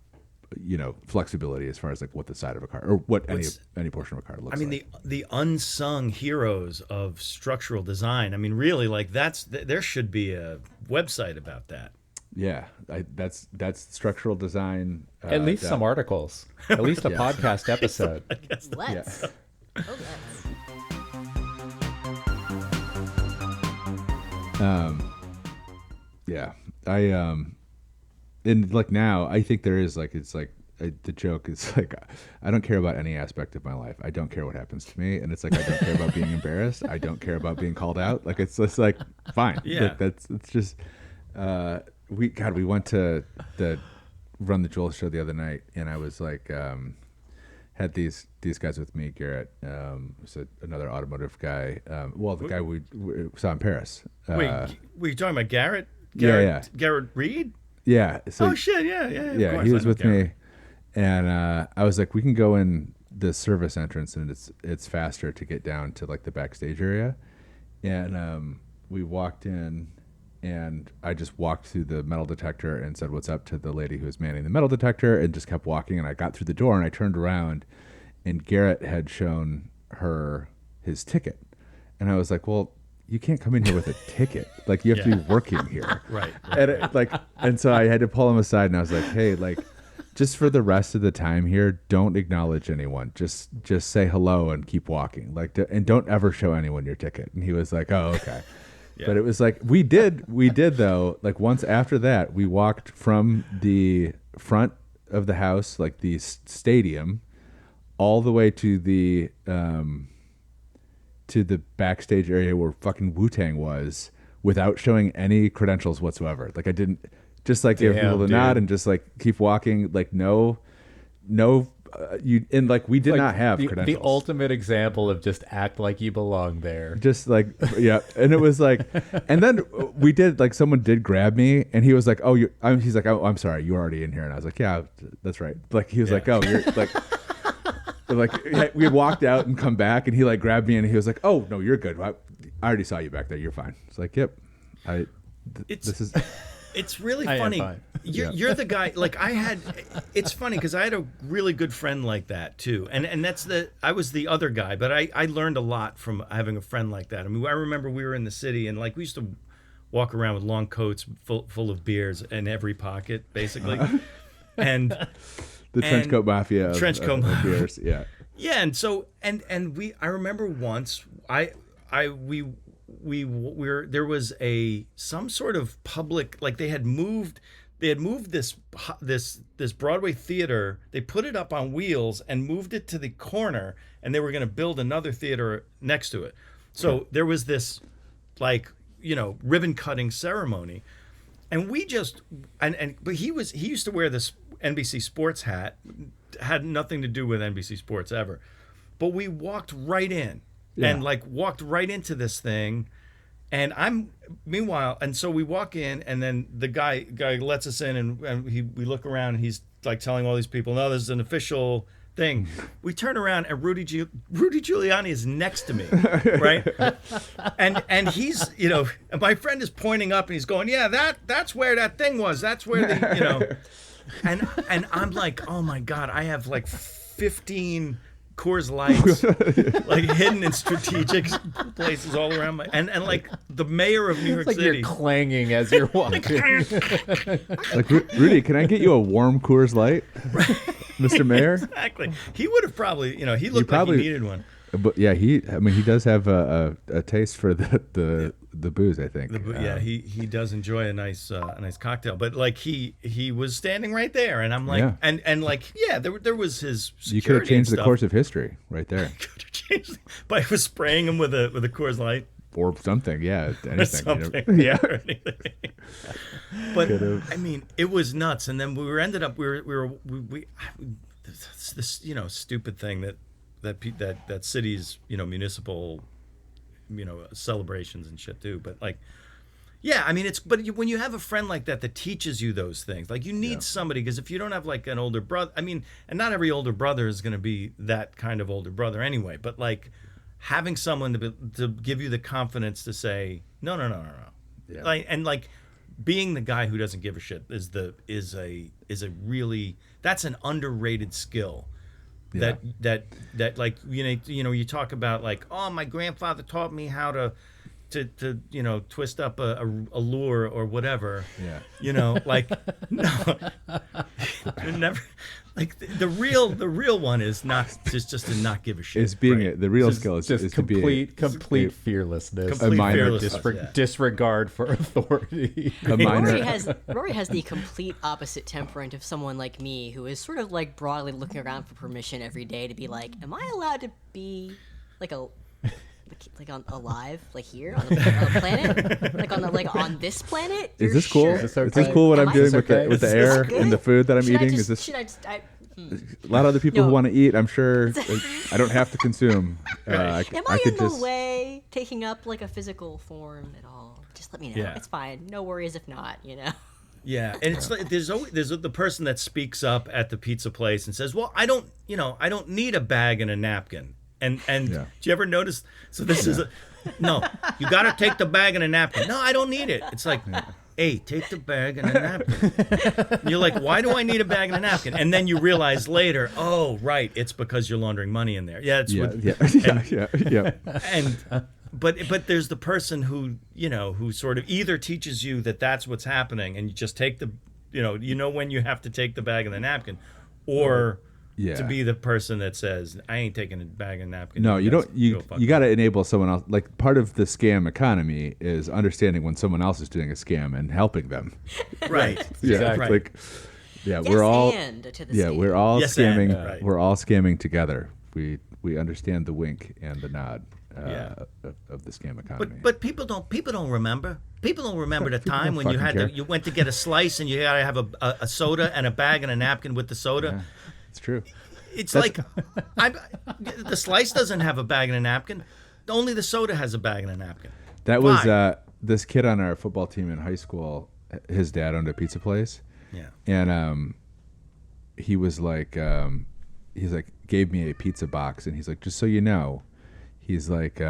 flexibility as far as like what the side of a car or what any portion of a car looks like. The unsung heroes of structural design. I mean, really, like there should be a website about that. Yeah, that's structural design. At least some articles. At least a podcast episode. Let's. Yeah. Oh, let's. Yeah, and like now I think there is like, it's like the joke is like, I don't care about any aspect of my life. I don't care what happens to me, and it's like I don't care about being embarrassed. I don't care about being called out. Like it's just like fine. Yeah. Like, it's just we went to the Run the Jewels show the other night, and I was like had these guys with me. Garrett was another automotive guy. The guy we saw in Paris. Wait, were you talking about Garrett? Yeah. Garrett Reed? Yeah. So Oh shit! Yeah. Of yeah, course, he I was know with Garrett. me, and I was like, we can go in the service entrance, and it's faster to get down to like the backstage area. And we walked in, and I just walked through the metal detector and said what's up to the lady who was manning the metal detector, and just kept walking. And I got through the door, and I turned around, and Garrett had shown her his ticket, and I was like, well, you can't come in here with a ticket. Like you have to be working here. Right. And so I had to pull him aside, and I was like, hey, like, just for the rest of the time here, don't acknowledge anyone. Just say hello and keep walking. Like, and don't ever show anyone your ticket. And he was like, oh, okay. Yeah. But it was like, we did though. Like once after that, we walked from the front of the house, like the stadium, all the way to the backstage area where fucking Wu-Tang was, without showing any credentials whatsoever. Like I didn't, just like give people the nod and just like keep walking. Like no, and like we did not have credentials. The ultimate example of just act like you belong there. Just like, yeah. And it was like, and then we did, like, someone did grab me, and he was like, oh, he's like, oh, I'm sorry, you're already in here. And I was like, yeah, that's right. Like, he was like, oh, you're like, we had walked out and come back, and he like grabbed me, and he was like, oh, no, you're good. I already saw you back there. You're fine. It's like, yep. It's really I am funny. fine. You're the guy. Like it's funny because I had a really good friend like that too, and I was the other guy, but I learned a lot from having a friend like that. I mean, I remember we were in the city, and like we used to walk around with long coats full of beers in every pocket, basically, and the trench coat mafia. Of beers. Yeah. Yeah, and so and I remember once there was some sort of public, like they had moved this Broadway theater. They put it up on wheels and moved it to the corner, and they were going to build another theater next to it. So there was this ribbon cutting ceremony, and we just but he used to wear this NBC Sports hat, had nothing to do with NBC Sports ever, but we walked right in. Yeah. And like walked right into this thing, and so we walk in, and then the guy lets us in, and we look around, and he's like telling all these people, no, this is an official thing. We turn around, and Rudy Giuliani is next to me, right? and he's, and my friend is pointing up, and he's going, yeah, that's where that thing was. That's where the, and I'm like, oh my God, I have like 15 Coors Lights, like hidden in strategic places all around and like the mayor of New York It's like City. you're clanging as you're walking. Like, Rudy, can I get you a warm Coors Light, Mr. Mayor? Exactly. He would have probably, he looked like he needed one. But yeah, he does have a taste for the booze, I think. Yeah, he does enjoy a nice cocktail, but like he was standing right there, and I'm like, Yeah. and like, yeah, there was his security. You could have changed and the course of history right there, Could have changed by spraying him with a Coors Light or something. Yeah, anything. or something. Yeah. or anything. But I mean, it was nuts, and then we this stupid thing that cities municipal celebrations and shit do, but like, yeah, I mean, when you have a friend like that teaches you those things, like you need somebody, because if you don't have like an older brother, I mean, and not every older brother is going to be that kind of older brother anyway, but like having someone to give you the confidence to say no, Yeah. like, and like being the guy who doesn't give a shit is a really, that's an underrated skill. Yeah. That like you talk about like, oh, my grandfather taught me how to twist up a lure or whatever. Yeah. Like no, never. Like the real one is not just to not give a shit. Is being right? the real skill is Just to be complete fearlessness. Complete minor fearlessness, yeah. Disregard for authority. a minor. Rory has the complete opposite temperament of someone like me, who is sort of like broadly looking around for permission every day to be like, am I allowed to be like alive, like here on the planet, like on this planet? Is this cool? Sure? Is this cool what Am I'm I- doing Is with okay? the Is this air good? and the food that I'm Should eating? I Is just, this should I just, a lot of other people No. who want to eat? I'm sure I don't have to consume. am I I could in the just way taking up like a physical form at all? Just let me know. Yeah. It's fine. No worries if not. Yeah, and it's like there's the person that speaks up at the pizza place and says, "Well, I don't need a bag and a napkin." And Yeah. do you ever notice? So this is no, you got to take the bag and a napkin. No, I don't need it. It's like, hey, take the bag and a napkin. And you're like, why do I need a bag and a napkin? And then you realize later, oh, right, it's because you're laundering money in there. Yeah, it's yeah. and but there's the person who who sort of either teaches you that that's what's happening and you just take the when you have to take the bag and the napkin, or Yeah. to be the person that says, I ain't taking a bag and napkin. No, you guys don't. go You fuck got to enable someone else. Like part of the scam economy is understanding when someone else is doing a scam and helping them. right. Yeah, Exactly. like Yes, we're all and to the yeah, scam. we're all Yes, scamming. and, right. We're all scamming together. We understand the wink and the nod of the scam economy. But people don't remember. People don't remember the time when you fucking care. you went to get a slice and you gotta have a soda and a bag and a napkin with the soda. Yeah, it's true. It's like the slice doesn't have a bag and a napkin. Only the soda has a bag and a napkin. That was Why? this kid on our football team in high school. His dad owned a pizza place. Yeah. And he was like, he's like, gave me a pizza box, and he's like, just so you know, he's like,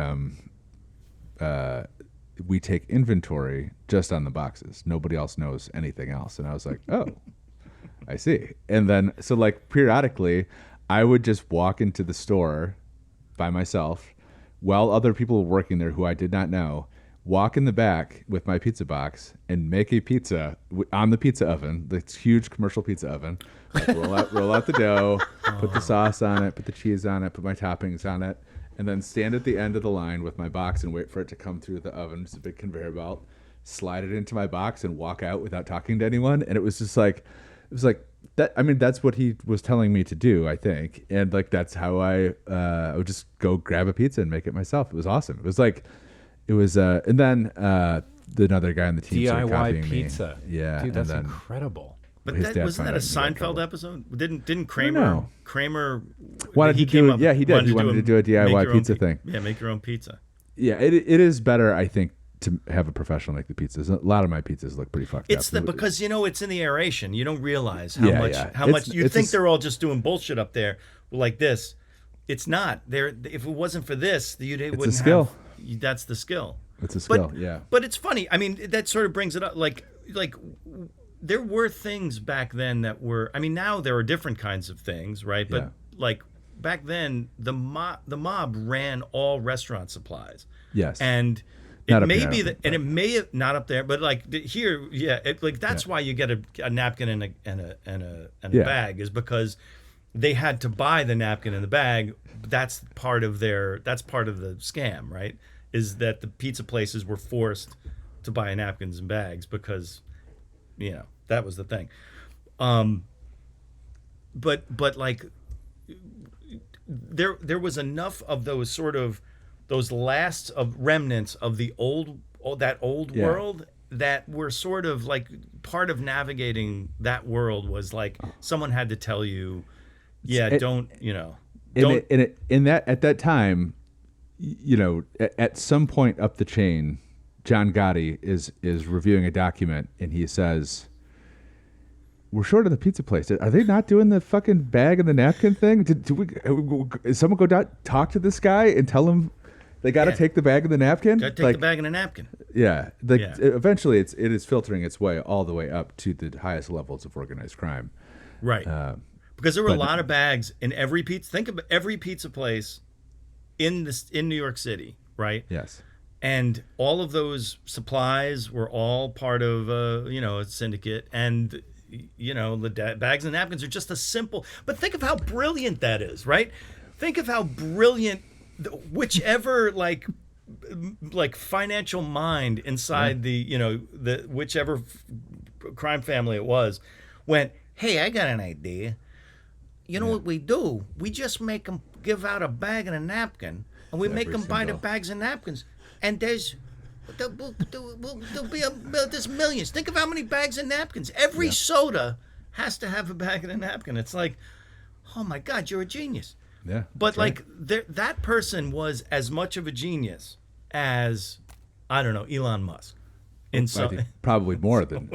we take inventory just on the boxes. Nobody else knows anything else. And I was like, oh, I see. And then so like periodically, I would just walk into the store by myself while other people were working there who I did not know. Walk in the back with my pizza box and make a pizza on the pizza oven, this huge commercial pizza oven. Like roll out the dough, put the sauce on it, put the cheese on it, put my toppings on it, and then stand at the end of the line with my box and wait for it to come through the oven. It's a big conveyor belt. Slide it into my box and walk out without talking to anyone. And it was just like, that. I mean, that's what he was telling me to do, I think. And like that's how I would just go grab a pizza and make it myself. It was awesome. It was like. It was, and then another guy on the team started DIY copying pizza. me. Yeah, Dude, that's and then incredible. But his dad wasn't that a found out and he got in Seinfeld trouble. episode? Didn't know. Kramer Wanted to came do- up- yeah, he did. He wanted to do a DIY make your own pizza thing. Yeah, make your own pizza. yeah, it is better, I think, to have a professional make the pizzas. A lot of my pizzas look pretty fucked It's up. because it's in the aeration. You don't realize how Yeah, much yeah. how It's- much you it's think a- they're all just doing bullshit up there like this. It's not. If it wasn't for this, you wouldn't a skill. have. That's the skill. It's a skill. But, yeah. But it's funny. I mean, that sort of brings it up. Like there were things back then that were. I mean, now there are different kinds of things, right? But Yeah. like back then the mob ran all restaurant supplies. Yes. And Not it up may there, be I that, don't and it think. may have not up there, but like here, yeah, like that's why you get a napkin and a Yeah. bag, is because they had to buy the napkin and the bag. That's part of the scam, right? Is that the pizza places were forced to buy napkins and bags because, that was the thing. But like there was enough of those sort of those last of remnants of the old Yeah. world that were sort of like part of navigating that world was like someone had to tell you, don't. In that at that time, at some point up the chain, John Gotti is reviewing a document and he says, "We're short of the pizza place. Are they not doing the fucking bag and the napkin thing? Is someone go down, talk to this guy and tell him they got to take the bag and the napkin? Gotta take the bag and a napkin." Yeah, Yeah. Eventually it is filtering its way all the way up to the highest levels of organized crime. Right. Because there were a but- lot of bags in every pizza. Think of every pizza place in New York City, right? Yes. And all of those supplies were all part of a syndicate, and the bags and napkins are just a simple. But think of how brilliant that is, right? Think of how brilliant whichever like financial mind inside the whichever crime family it was went, "Hey, I got an idea. You know what we do? We just make them give out a bag and a napkin, and we make them buy the bags and napkins. And there's there's millions. Think of how many bags and napkins. Every soda has to have a bag and a napkin. It's like, oh my God, you're a genius." Yeah. But that's right. that person was as much of a genius as, I don't know, Elon Musk. In I some, think probably more than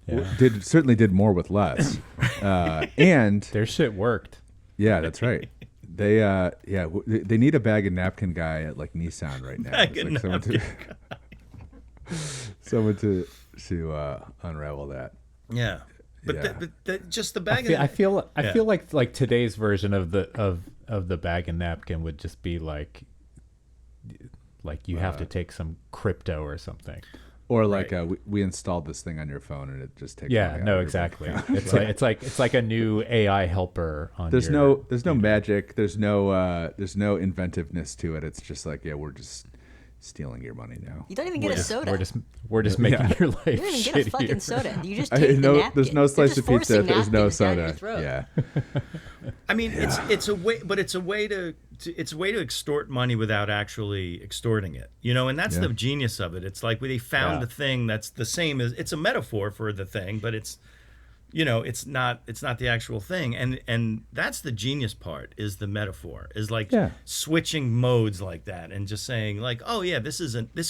Yeah. certainly did more with less. And Their shit worked. yeah, that's right. They they need a bag and napkin guy at like Nissan right now. Bag It's and like napkin someone to unravel that. yeah. But, Yeah. just the bag. I feel like today's version of the bag and napkin would just be like you have to take some crypto or something. Or like Right. we installed this thing on your phone and it just takes. Yeah, money out no, of your exactly. bank account. It's like a new AI helper on. There's your, no magic. There's no inventiveness to it. It's just like, we're just stealing your money now. You don't even get a soda. We're just making your life You don't even get a fucking shittier. soda. You just take the napkin. There's no They're slice just of pizza. forcing There's no napkins down your soda. throat. Yeah. I mean, it's a way, but it's a way to extort money without actually extorting it, and that's the genius of it. It's like they found a thing that's the same as, it's a metaphor for the thing, but it's not the actual thing, and that's the genius part, is the metaphor, is like switching modes like that and just saying like, oh yeah,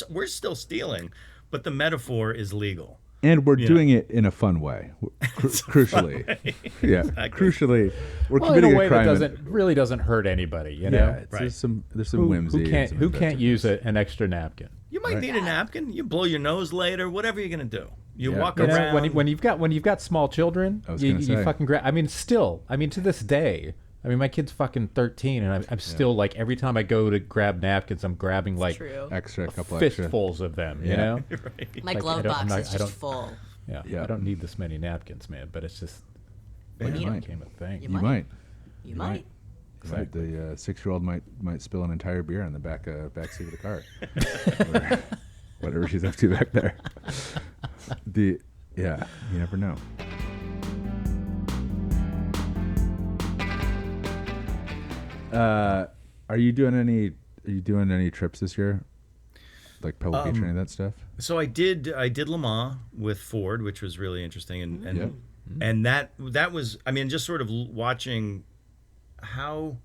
we're still stealing, but the metaphor is legal. And we're doing it in a fun way. Crucially. Yeah. Exactly. Crucially, we're Well, in committing a way that crime. really doesn't hurt anybody, Yeah. know. It's, there's some whimsy. Who and some can't use inventiveness. an extra napkin? You might need a napkin. You blow your nose later. Whatever you're gonna do. You Yeah. walk You know, around. when you've got small children, I was you gonna say. fucking grab. I mean, to this day. I mean, my kid's fucking 13, and I'm still like, every time I go to grab napkins, I'm grabbing like True. A couple extra. fistfuls of them. You Yeah. know? My Like, glove I don't- I'm box not- is I just don't- full. Yeah. Yeah. I don't need this many napkins, man. But it's just You need 'em. might. became a thing. You You might. might. You might. Exactly. The 6-year-old might spill an entire beer on the back seat of the car. Or whatever she's up to back there. You never know. Are you doing any trips this year? Like Pebble Beach or any of that stuff? So I did Le Mans with Ford, which was really interesting, and Yep. and that was, I mean, just sort of watching how,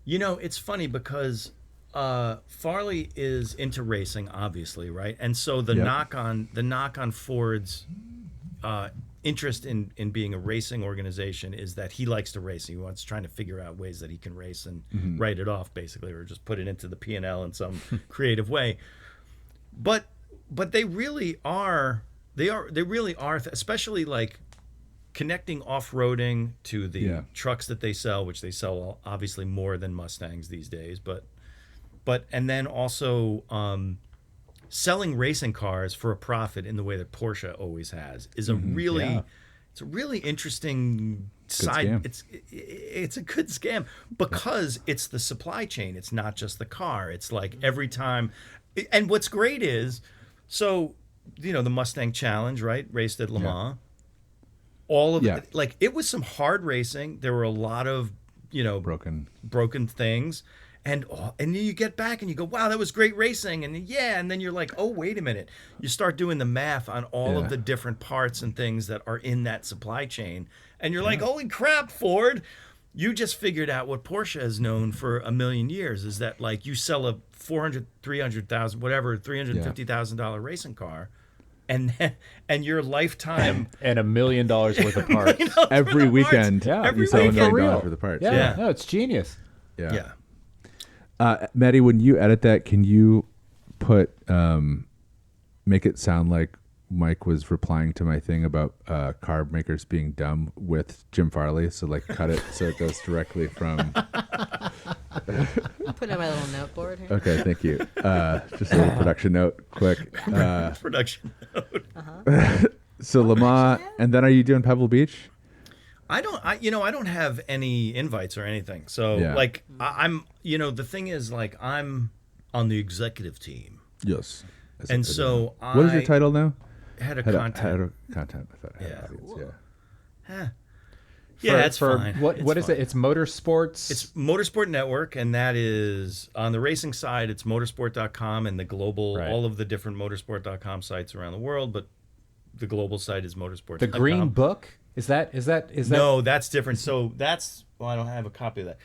it's funny because Farley is into racing, obviously, right? And so the Yep. knock on Ford's interest in being a racing organization is that he likes to race. He wants trying to figure out ways that he can race and write it off, basically, or just put it into the P&L in some creative way. But they really are, especially like connecting off-roading to the Yeah. trucks that they sell, which they sell obviously more than Mustangs these days, but and then also selling racing cars for a profit in the way that Porsche always has is a really Yeah. it's a really interesting side. scam. It's a good scam because it's the supply chain. It's not just the car. It's like every time. And what's great is, so the Mustang Challenge, right? Raced at Le Mans. All of it, like it was some hard racing. There were a lot of broken things. And you get back and you go, wow, that was great racing. And then you're like, oh, wait a minute. You start doing the math on all of the different parts and things that are in that supply chain. And you're like, holy crap, Ford. You just figured out what Porsche has known for a million years is that like you sell a $350,000 racing car. And your lifetime and $1 million worth of parts every weekend. Yeah, you sell $1 million worth of parts. Yeah, no, it's genius. Yeah. Maddie, when you edit that, can you put make it sound like Mike was replying to my thing about car makers being dumb with Jim Farley? So like cut it so it goes directly from. I'll put it on my little note board here. Okay, thank you. Just a little production note, quick. Production note. So Le Mans, and then are you doing Pebble Beach? I don't have any invites or anything. So I'm the thing is like I'm on the executive team. Yes. And so what is your title now? Head of content. Head of content. I thought head of audience. Cool. That's fine. What is it? It's Motorsports. It's Motorsport Network, and that is on the racing side. It's motorsport.com and the global, all of the different motorsport.com sites around the world. But the global site is motorsport.com. The Green Book. Is that? No, that's different. So I don't have a copy of that.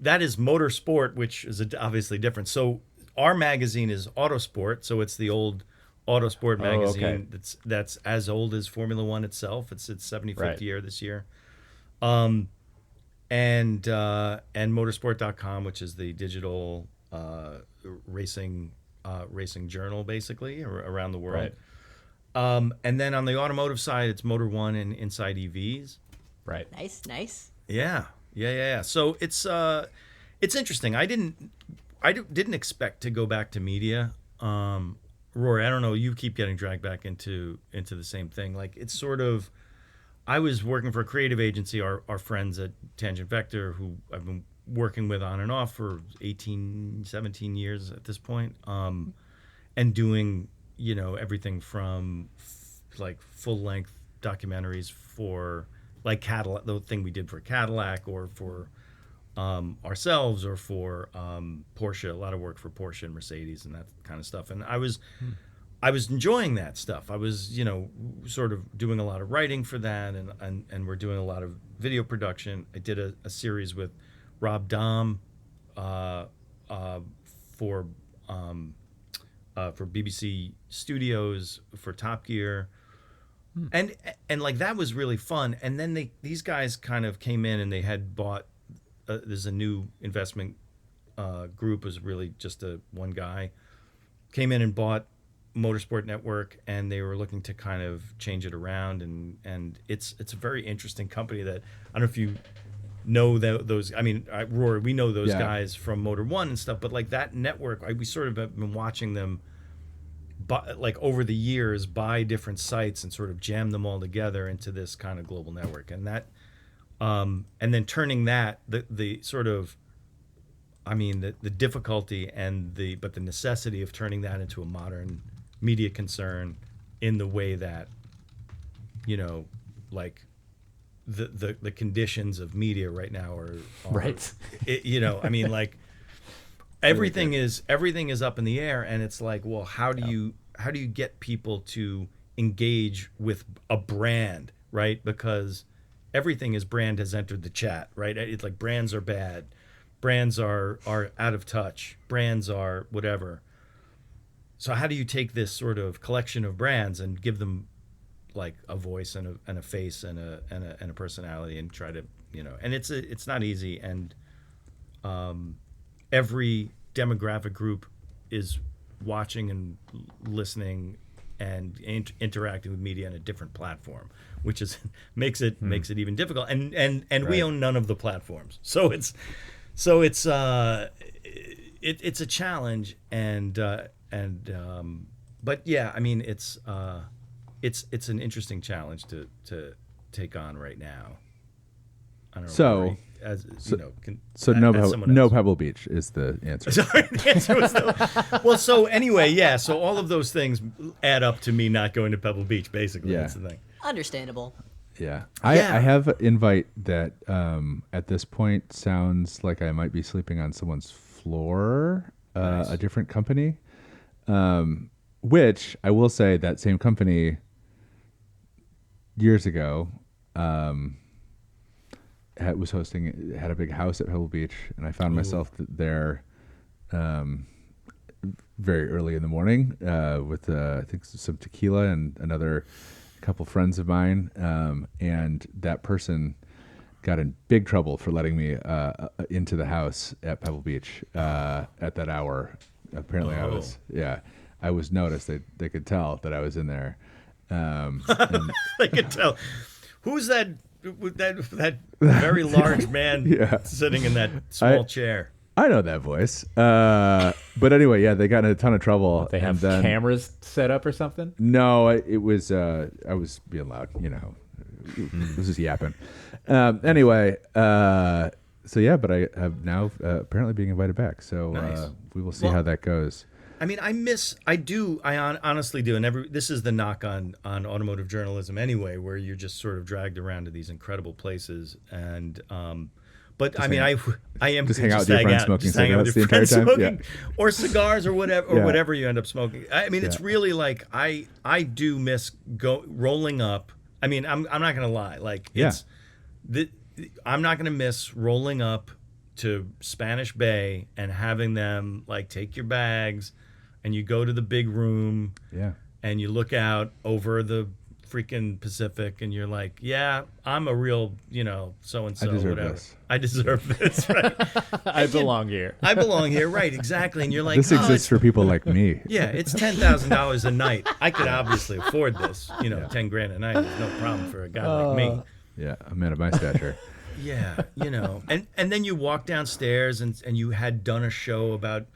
That is Motorsport, which is obviously different. So our magazine is Autosport. So it's the old Autosport magazine that's as old as Formula One itself. It's its 75th year this year. And motorsport.com, which is the digital racing journal, basically around the world. Right. And then on the automotive side, it's Motor One and Inside EVs. Right. Nice. Yeah. So it's interesting. I didn't expect to go back to media. Rory, I don't know. You keep getting dragged back into the same thing. Like it's sort of. I was working for a creative agency. Our friends at Tangent Vector, who I've been working with on and off for 18, 17 years at this point, and doing everything from like full length documentaries for like Cadillac, the thing we did for Cadillac or for ourselves or for Porsche, a lot of work for Porsche and Mercedes and that kind of stuff. And I was enjoying that stuff. I was, sort of doing a lot of writing for that, and we're doing a lot of video production. I did a series with Rob Dahm for BBC Studios for Top Gear, and like that was really fun. And then these guys kind of came in and they had bought. There's a new investment group. It was really just one guy came in and bought Motorsport Network, and they were looking to kind of change it around, and it's a very interesting company that I don't know if you know those. I mean, Rory, we know those guys from Motor One and stuff, but like that network, we sort of have been watching them, like over the years, buy different sites and sort of jam them all together into this kind of global network, and that, and then turning that the sort of. I mean, the difficulty and the necessity of turning that into a modern media concern in the way that, like the conditions of media right now are right. I mean, like everything is up in the air, and it's like, well, how do you get people to engage with a brand, right? Because everything is brand has entered the chat, right? It's like brands are bad. Brands are out of touch. Brands are whatever. So how do you take this sort of collection of brands and give them like a voice and a face and a personality and try to and it's not easy, and every demographic group is watching and listening and interacting with media on a different platform, which is makes it even difficult. And we own none of the platforms, so it's a challenge. But yeah, I mean it's an interesting challenge to take on right now. I don't know. No Pebble Beach is the answer. Sorry, the answer was no. Well, so anyway, yeah. So all of those things add up to me not going to Pebble Beach. Basically, that's the thing. Understandable. Yeah. I have an invite that at this point sounds like I might be sleeping on someone's floor, Nice. a different company, which I will say that same company years ago had a big house at Pebble Beach, and I found myself there very early in the morning with I think some tequila and another couple friends of mine, and that person got in big trouble for letting me into the house at Pebble Beach at that hour. Apparently, I was noticed. They could tell that I was in there. They could tell. Who's that very large man sitting in that small chair? I know that voice. But anyway, they got in a ton of trouble. They have cameras set up or something? No, it was I was being loud. You know, this is yapping. Anyway, but I have now apparently being invited back. So Nice. We will see how that goes. I mean, I honestly do, and this is the knock on automotive journalism anyway, where you're just sort of dragged around to these incredible places, and but I mean, I am just hang out with your friends smoking cigarettes the entire time, or cigars or whatever you end up smoking. I mean, it's really like I do miss rolling up. I mean, I'm not gonna lie, like I'm not gonna miss rolling up to Spanish Bay and having them like take your bags. And you go to the big room, and you look out over the freaking Pacific, and you're like, "Yeah, I'm a real, so and so, whatever. I deserve this, right? I belong here. I belong here, right? Exactly." And you're like, "This exists for people like me." Yeah, it's $10,000 a night. I could obviously afford this. $10,000 a night is no problem for a guy like me. Yeah, a man of my stature. Yeah, and then you walk downstairs, and you had done a show about,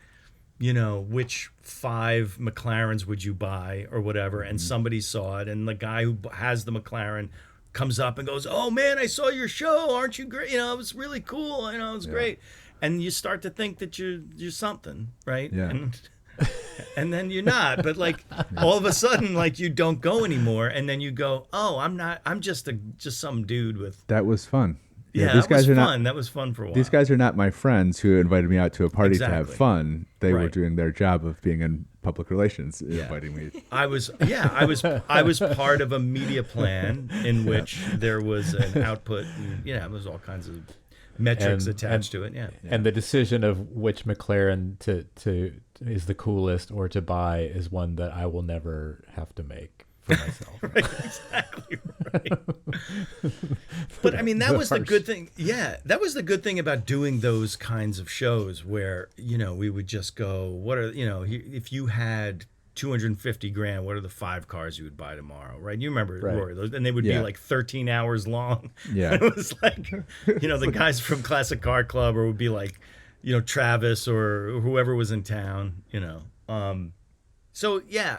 which 5 McLarens would you buy or whatever, and somebody saw it, and the guy who has the McLaren comes up and goes, "Oh man, I saw your show, aren't you great? It was really cool, it was great." And you start to think that you're something, right? Yeah. And then you're not, but like all of a sudden, like you don't go anymore, and then you go, "Oh, I'm just some dude with." That was fun. Yeah, these guys are fun. That was fun for a while. These guys are not my friends who invited me out to a party to have fun. They were doing their job of being in public relations, inviting me. I was part of a media plan in which there was an output. And, there was all kinds of metrics attached to it. Yeah. And the decision of which McLaren to is the coolest or to buy is one that I will never have to make for myself. Right, exactly right. But I mean, that was the good thing. Yeah, that was the good thing about doing those kinds of shows where, we would just go, what are, if you had $250,000, what are the 5 cars you would buy tomorrow, right? You remember, Rory, those, and they would be like 13 hours long. Yeah. And it was like, the guys from Classic Car Club, or would be like, Travis or whoever was in town, So yeah,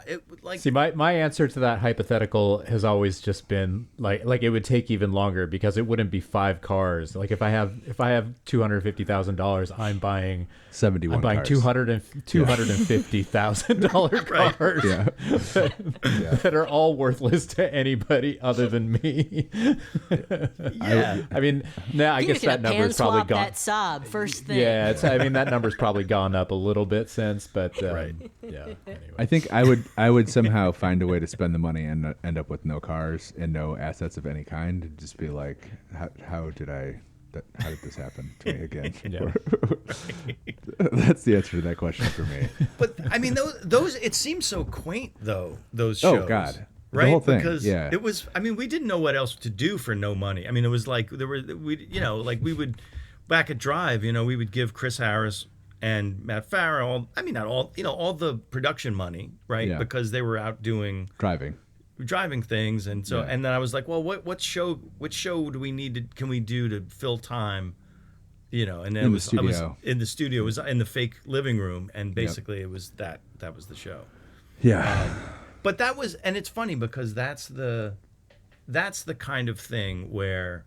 See, my answer to that hypothetical has always just been like it would take even longer because it wouldn't be 5 cars. Like if I have $250,000, I'm buying 71. I'm buying $250,000 cars that are all worthless to anybody other than me. I mean, now I guess that number is probably gone. That Saab first thing. Yeah, that number's probably gone up a little bit since, but yeah. Anyway. I think I would somehow find a way to spend the money and end up with no cars and no assets of any kind, and just be like, how did this happen to me again? That's the answer to that question for me. But I mean, those it seems so quaint though. Those shows. Oh God. Right, the whole thing, because it was. I mean, we didn't know what else to do for no money. I mean, it was like we would back at Drive. We would give Chris Harris and Matt Farrell. I mean, not all, all the production money, right? Yeah. Because they were out doing driving things, and so and then I was like, well, what show do we need can we do to fill time, and then I was in the studio, it was in the fake living room, and basically it was that was the show. But that was, and it's funny because that's the kind of thing where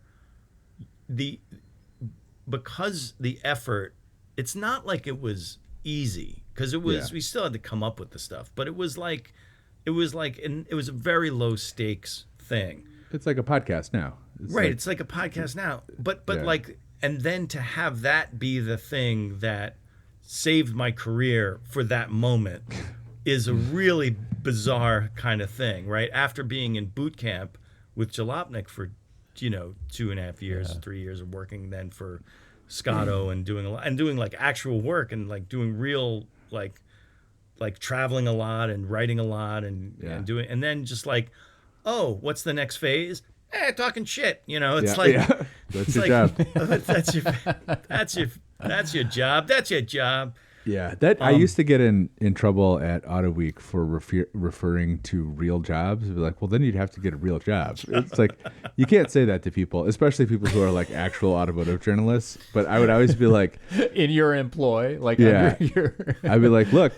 because the effort, it's not like it was easy, because it was we still had to come up with the stuff, but it was a very low stakes thing. It's like a podcast now. It's like a podcast now. But like, and then to have that be the thing that saved my career for that moment is a really bizarre kind of thing, right? After being in boot camp with Jalopnik for 2.5 years, 3 years of working then for Scotto and doing like actual work and like doing real like traveling a lot and writing a lot and doing, and then just like, oh, what's the next phase? Talking shit. It's that's your job. That's your job. That's your job. Yeah, I used to get in trouble at Auto Week for referring to real jobs. It'd be like, well, then you'd have to get a real job. It's like, you can't say that to people, especially people who are like actual automotive journalists. But I would always be like, in your employ, like yeah, under your... I'd be like, look,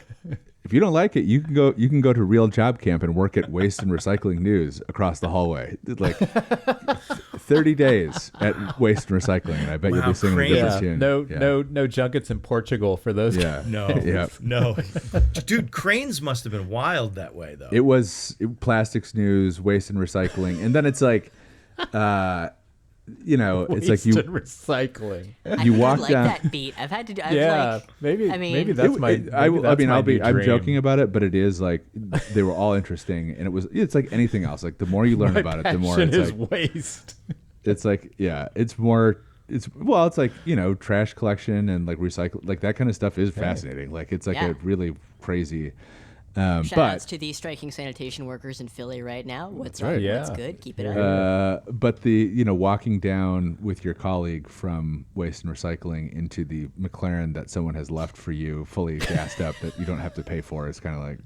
if you don't like it, you can go to Real Job Camp and work at Waste and Recycling News across the hallway. Like 30 days at Waste and Recycling, and I bet you'll be singing a different tune. No junkets in Portugal for those guys. No. Dude, Cranes must have been wild that way, though. It was Plastics News, Waste and Recycling, and then it's like, it's like you recycling. You walk like down that beat. I've had to do. Maybe that's I'm joking about it, but it is like they were all interesting, and it's like anything else. Like the more you learn about it, the more it's like waste. It's like it's more. It's like trash collection and like recycle, like that kind of stuff is fascinating. Like it's like a really crazy. Shout outs to the striking sanitation workers in Philly right now. What's up? What's good? Keep it up. But the walking down with your colleague from Waste and Recycling into the McLaren that someone has left for you, fully gassed up, that you don't have to pay for, is kind of like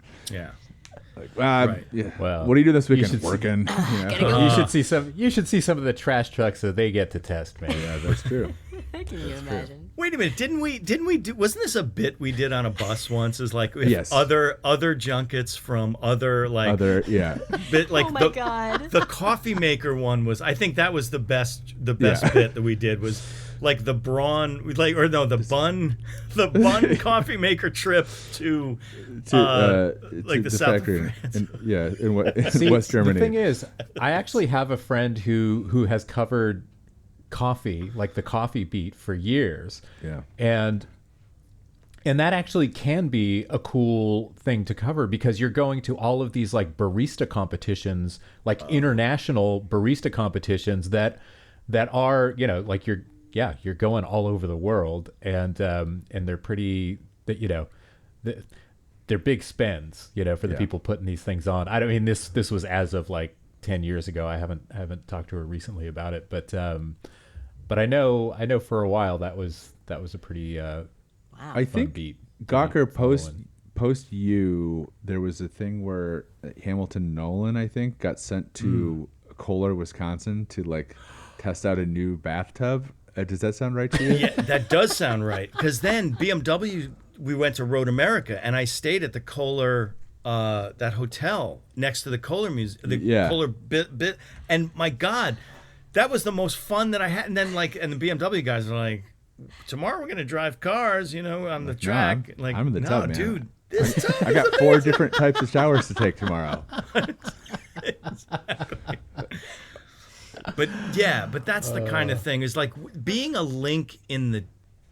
Well, what do you do this weekend? Working. You should see some of the trash trucks that they get to test, man. Yeah, that's true. Can you imagine? Wait a minute, didn't we do, wasn't this a bit we did on a bus once? Is like other junkets from other bit, like oh my God. The coffee maker one was, I think that was the best bit that we did was like the bun coffee maker trip to the south factory of France. in West Germany. The thing is, I actually have a friend who has covered coffee, like the coffee beat, for years. Yeah. And that actually can be a cool thing to cover, because you're going to all of these like barista competitions, like international barista competitions that are, like you're going all over the world, and they're pretty, they're big spends, for the people putting these things on. I don't mean this was as of like 10 years ago. I haven't talked to her recently about it, but I know for a while that was a pretty I think beat. Gawker post you, there was a thing where Hamilton Nolan, I think, got sent to Kohler, Wisconsin to like test out a new bathtub. Does that sound right to you? Yeah, that does sound right. Because then BMW, we went to Road America, and I stayed at the Kohler, that hotel next to the Kohler museum, Kohler bit, and my God, that was the most fun that I had. And then and the BMW guys are like, tomorrow we're gonna drive cars, on the track. I'm in the tub, man. Dude, this tub I got 4 different types of showers to take tomorrow. Exactly. But that's the kind of thing, is like being a link in the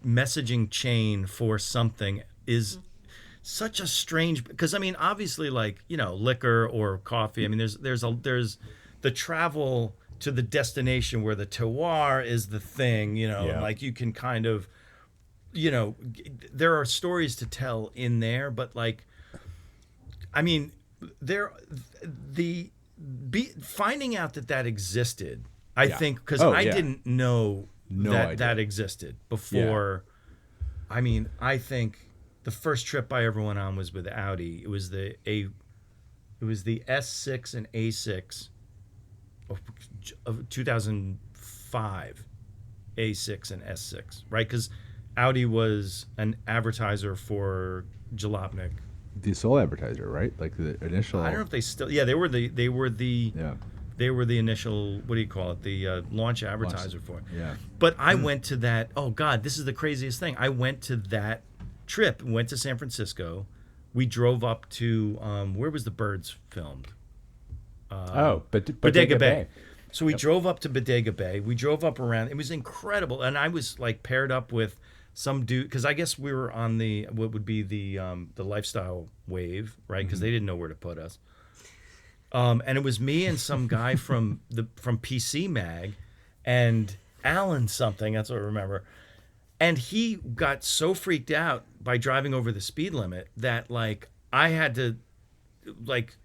messaging chain for something is such a strange, because I mean, obviously, like, liquor or coffee, I mean, there's the travel to the destination where the terroir is the thing, like you can kind of, there are stories to tell in there, but like, I mean, finding out that existed, I think, because I didn't know that existed before I mean, I think the first trip I ever went on was with Audi. It was the S6 and A6 of 2005, A6 and S6, right? Because Audi was an advertiser for Jalopnik. The sole advertiser, right? Like the initial. I don't know if they still. Yeah, they were the. Yeah. They were the initial. What do you call it? The launch advertiser for it. Yeah. But I went to that. Oh God, this is the craziest thing. I went to that trip. Went to San Francisco. We drove up to where was the Birds filmed? Bodega Bay. So we drove up to Bodega Bay. We drove up around. It was incredible, and I was like paired up with some dude because I guess we were on the what would be the lifestyle wave, right? Because they didn't know where to put us. And it was me and some guy from PC Mag, and Alan something. That's what I remember. And he got so freaked out by driving over the speed limit that like I had to like.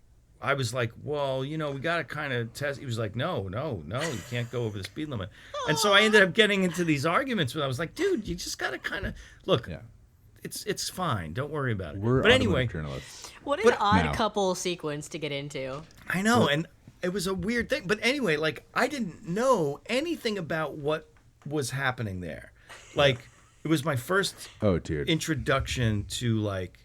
I was like, well, we got to kind of test. He was like, no, you can't go over the speed limit. And so I ended up getting into these arguments where I was like, dude, you just got to kind of look. Yeah. It's fine. Don't worry about it. We're but anyway, journalists. What an odd couple sequence to get into. I know, and it was a weird thing. But anyway, like I didn't know anything about what was happening there. Like it was my first introduction to like.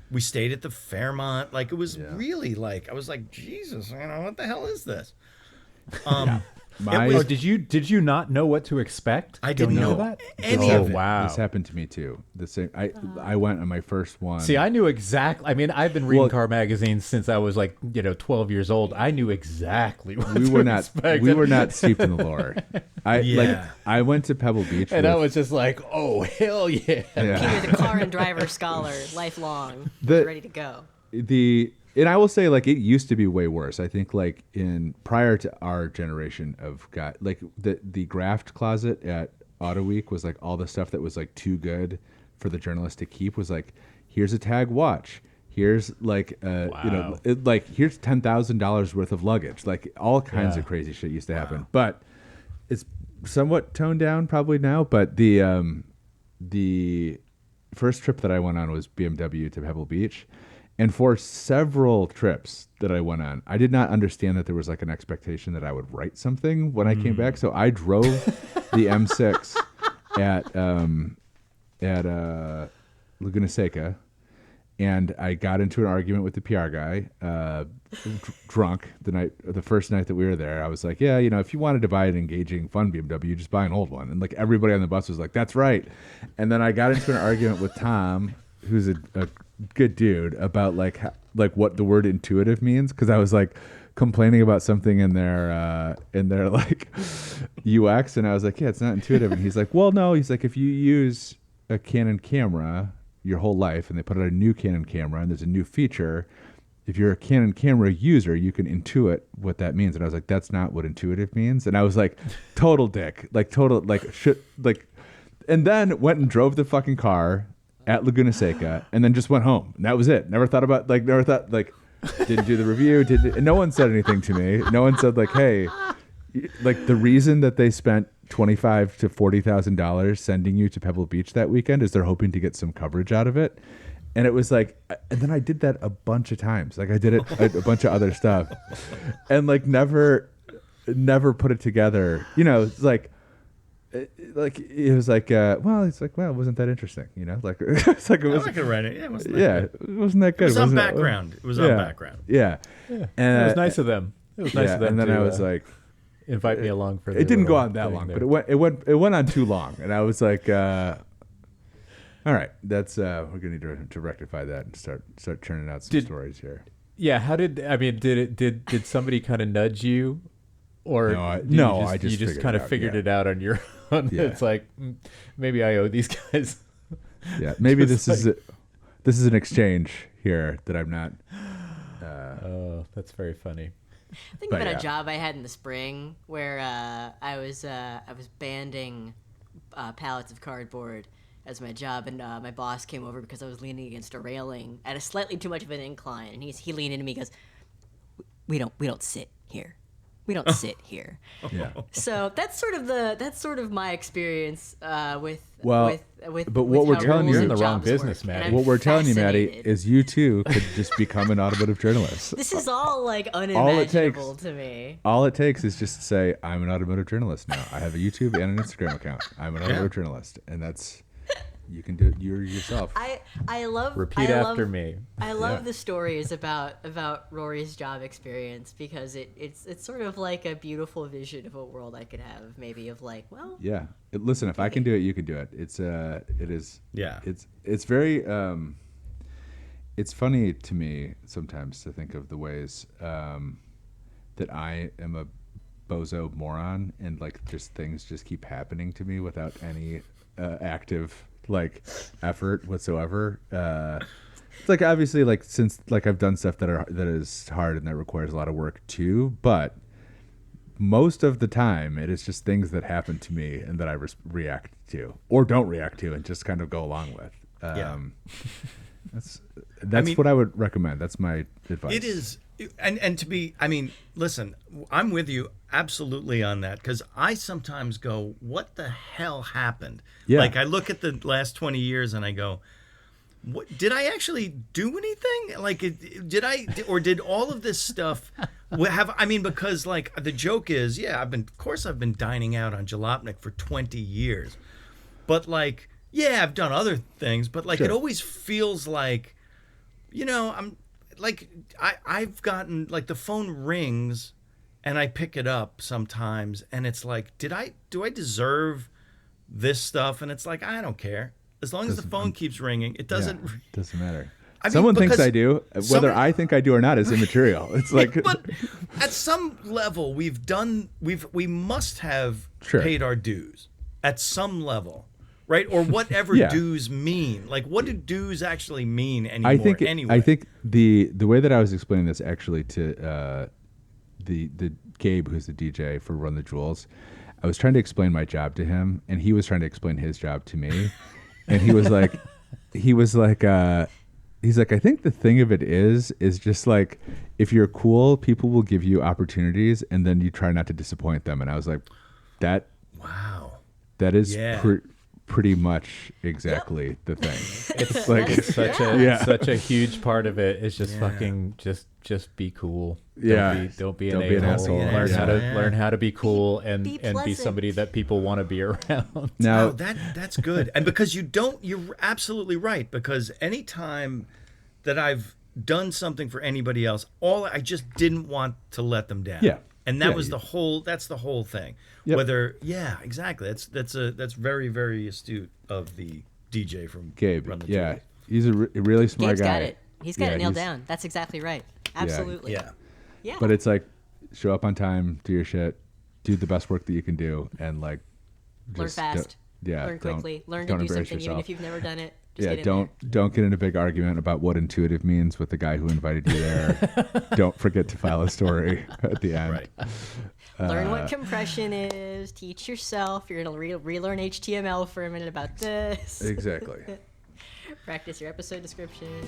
We stayed at the Fairmont. Like, it was really like, I was like, Jesus, what the hell is this? Did you not know what to expect? I didn't know that. Any of it. Wow. This happened to me too. The same. I went on my first one. See, I knew exactly. I mean, I've been reading car magazines since I was like 12 years old. I knew exacally what to expect. We were not steeped in the lore. I went to Pebble Beach, and I was just like, oh hell yeah! Peter, the car and driver scholar, lifelong, ready to go. And I will say, like, it used to be way worse. I think, like, prior to our generation of guy, like the graft closet at Auto Week was like all the stuff that was like too good for the journalist to keep was like, here's a tag watch, here's like here's $10,000 worth of luggage, like all kinds of crazy shit used to happen. But it's somewhat toned down probably now. But the first trip that I went on was BMW to Pebble Beach. And for several trips that I went on, I did not understand that there was like an expectation that I would write something when I came back. So I drove the M6 at Laguna Seca, and I got into an argument with the PR guy, drunk the first night that we were there. I was like, yeah, if you wanted to buy an engaging, fun BMW, just buy an old one. And like everybody on the bus was like, that's right. And then I got into an argument with Tom, who's a good dude, about like what the word intuitive means, because I was like complaining about something in their like UX, and I was like, yeah, it's not intuitive. And he's like, well, no, he's like, if you use a Canon camera your whole life and they put out a new Canon camera and there's a new feature, if you're a Canon camera user, you can intuit what that means. And I was like, that's not what intuitive means. And I was like, total dick, like total like shit, like, and then went and drove the fucking car at Laguna Seca, and then just went home. And that was it. Never thought, didn't do the review. And no one said anything to me. No one said like, hey, like the reason that they spent $25,000 to $40,000 sending you to Pebble Beach that weekend is they're hoping to get some coverage out of it. And it was like, and then I did that a bunch of times. Like I did it a bunch of other stuff, and like never put it together. It's like. It was like, well, it's like, well, it wasn't that interesting, like it's like it was. I could write it. Yeah, it wasn't that good. It wasn't that good. It was on background. It was on background. Yeah, and it was nice of them. It was nice of them. And then I was like, invite me along for. It didn't go on that long, but it went on too long, and I was like, all right, that's we're gonna need to rectify that and start churning out some stories here. Yeah, did somebody kind of nudge you? Or I just kind of figured it out on your own. Yeah. It's like maybe I owe these guys. Yeah, maybe this is an exchange here that I'm not. Oh, that's very funny. Think about a job I had in the spring where I was banding pallets of cardboard as my job, and my boss came over because I was leaning against a railing at a slightly too much of an incline, and he leaned into me and goes, "We don't sit here. We don't sit here. Yeah. So that's sort of my experience with Well, with. but with what we're how telling you- rules You're in and the wrong jobs business, work, and Maddie. I'm What we're telling you, Maddie, fascinated. is you too could just become an automotive journalist. This is all like All it unimaginable takes- to me. All it takes is just to say, I'm an automotive journalist now. I have a YouTube and an Instagram account. I'm an automotive journalist. And that's, you can do it yourself. I love Repeat I after love, me. I love Yeah. the stories about Rory's job experience because it's sort of like a beautiful vision of a world I could have, maybe of like, well, Yeah. Listen, if I can do it, you can do it. It is. Yeah. It's very. It's funny to me sometimes to think of the ways that I am a bozo moron and like just things just keep happening to me without any active like effort whatsoever. It's like obviously like since like I've done stuff that is hard and that requires a lot of work too, but most of the time it is just things that happen to me and that I react to or don't react to and just kind of go along with. That's what I would recommend. That's my advice. It is, and to be, I mean, listen, I'm with you absolutely on that because I sometimes go, what the hell happened? Yeah. Like I look at the last 20 years and I go, what, did I actually do anything? Like, did all of this stuff have, I mean, because like the joke is, yeah, of course I've been dining out on Jalopnik for 20 years, but like, yeah, I've done other things, but like, Sure. It always feels like, I'm like, I've gotten like the phone rings and I pick it up sometimes and it's like, do I deserve this stuff? And it's like, I don't care. As long as the phone keeps ringing, it doesn't. Yeah, doesn't matter. I mean, Someone thinks because I do. Whether I think I do or not is immaterial. It's like, But at some level, we must have Sure. paid our dues at some level, right? Or whatever Yeah. dues mean. Like, what do dues actually mean anymore? I think anyway, I think the way that I was explaining this actually to the Gabe, who's the DJ for Run the Jewels, I was trying to explain my job to him, and he was trying to explain his job to me, and he was like, I think the thing of it is just like, if you're cool, people will give you opportunities, and then you try not to disappoint them. And I was like, that is Yeah. pretty much exactly the thing. It's like it's such a huge part of it. It's just fucking just be cool. Yeah. Don't be Don't an be an asshole. asshole. Learn how to be cool and Be be pleasant. somebody that people want to be around. Now, Wow, that's good. And because you're absolutely right. Because anytime that I've done something for anybody else, I just didn't want to let them down. Yeah. And that Yeah, was you- that's the whole thing. Yep. Exactly. That's very, very astute of the DJ from Gabe, Run the yeah, Jewels. he's a really smart Gabe's guy. got it. He's got Yeah, it nailed he's- down. That's exactly right. Absolutely. Yeah. Yeah. But it's like, show up on time, do your shit, do the best work that you can do, and like, Learn just fast. learn Learn quickly. Learn to don't do embarrass something even yourself. if you've never done it. Just Yeah, get in don't get in a big argument about what intuitive means with the guy who invited you there. Don't forget to file a story at the end. Right. there. Learn what compression is. Teach yourself. You're gonna relearn HTML for a minute about this. Exactly. Practice your episode descriptions.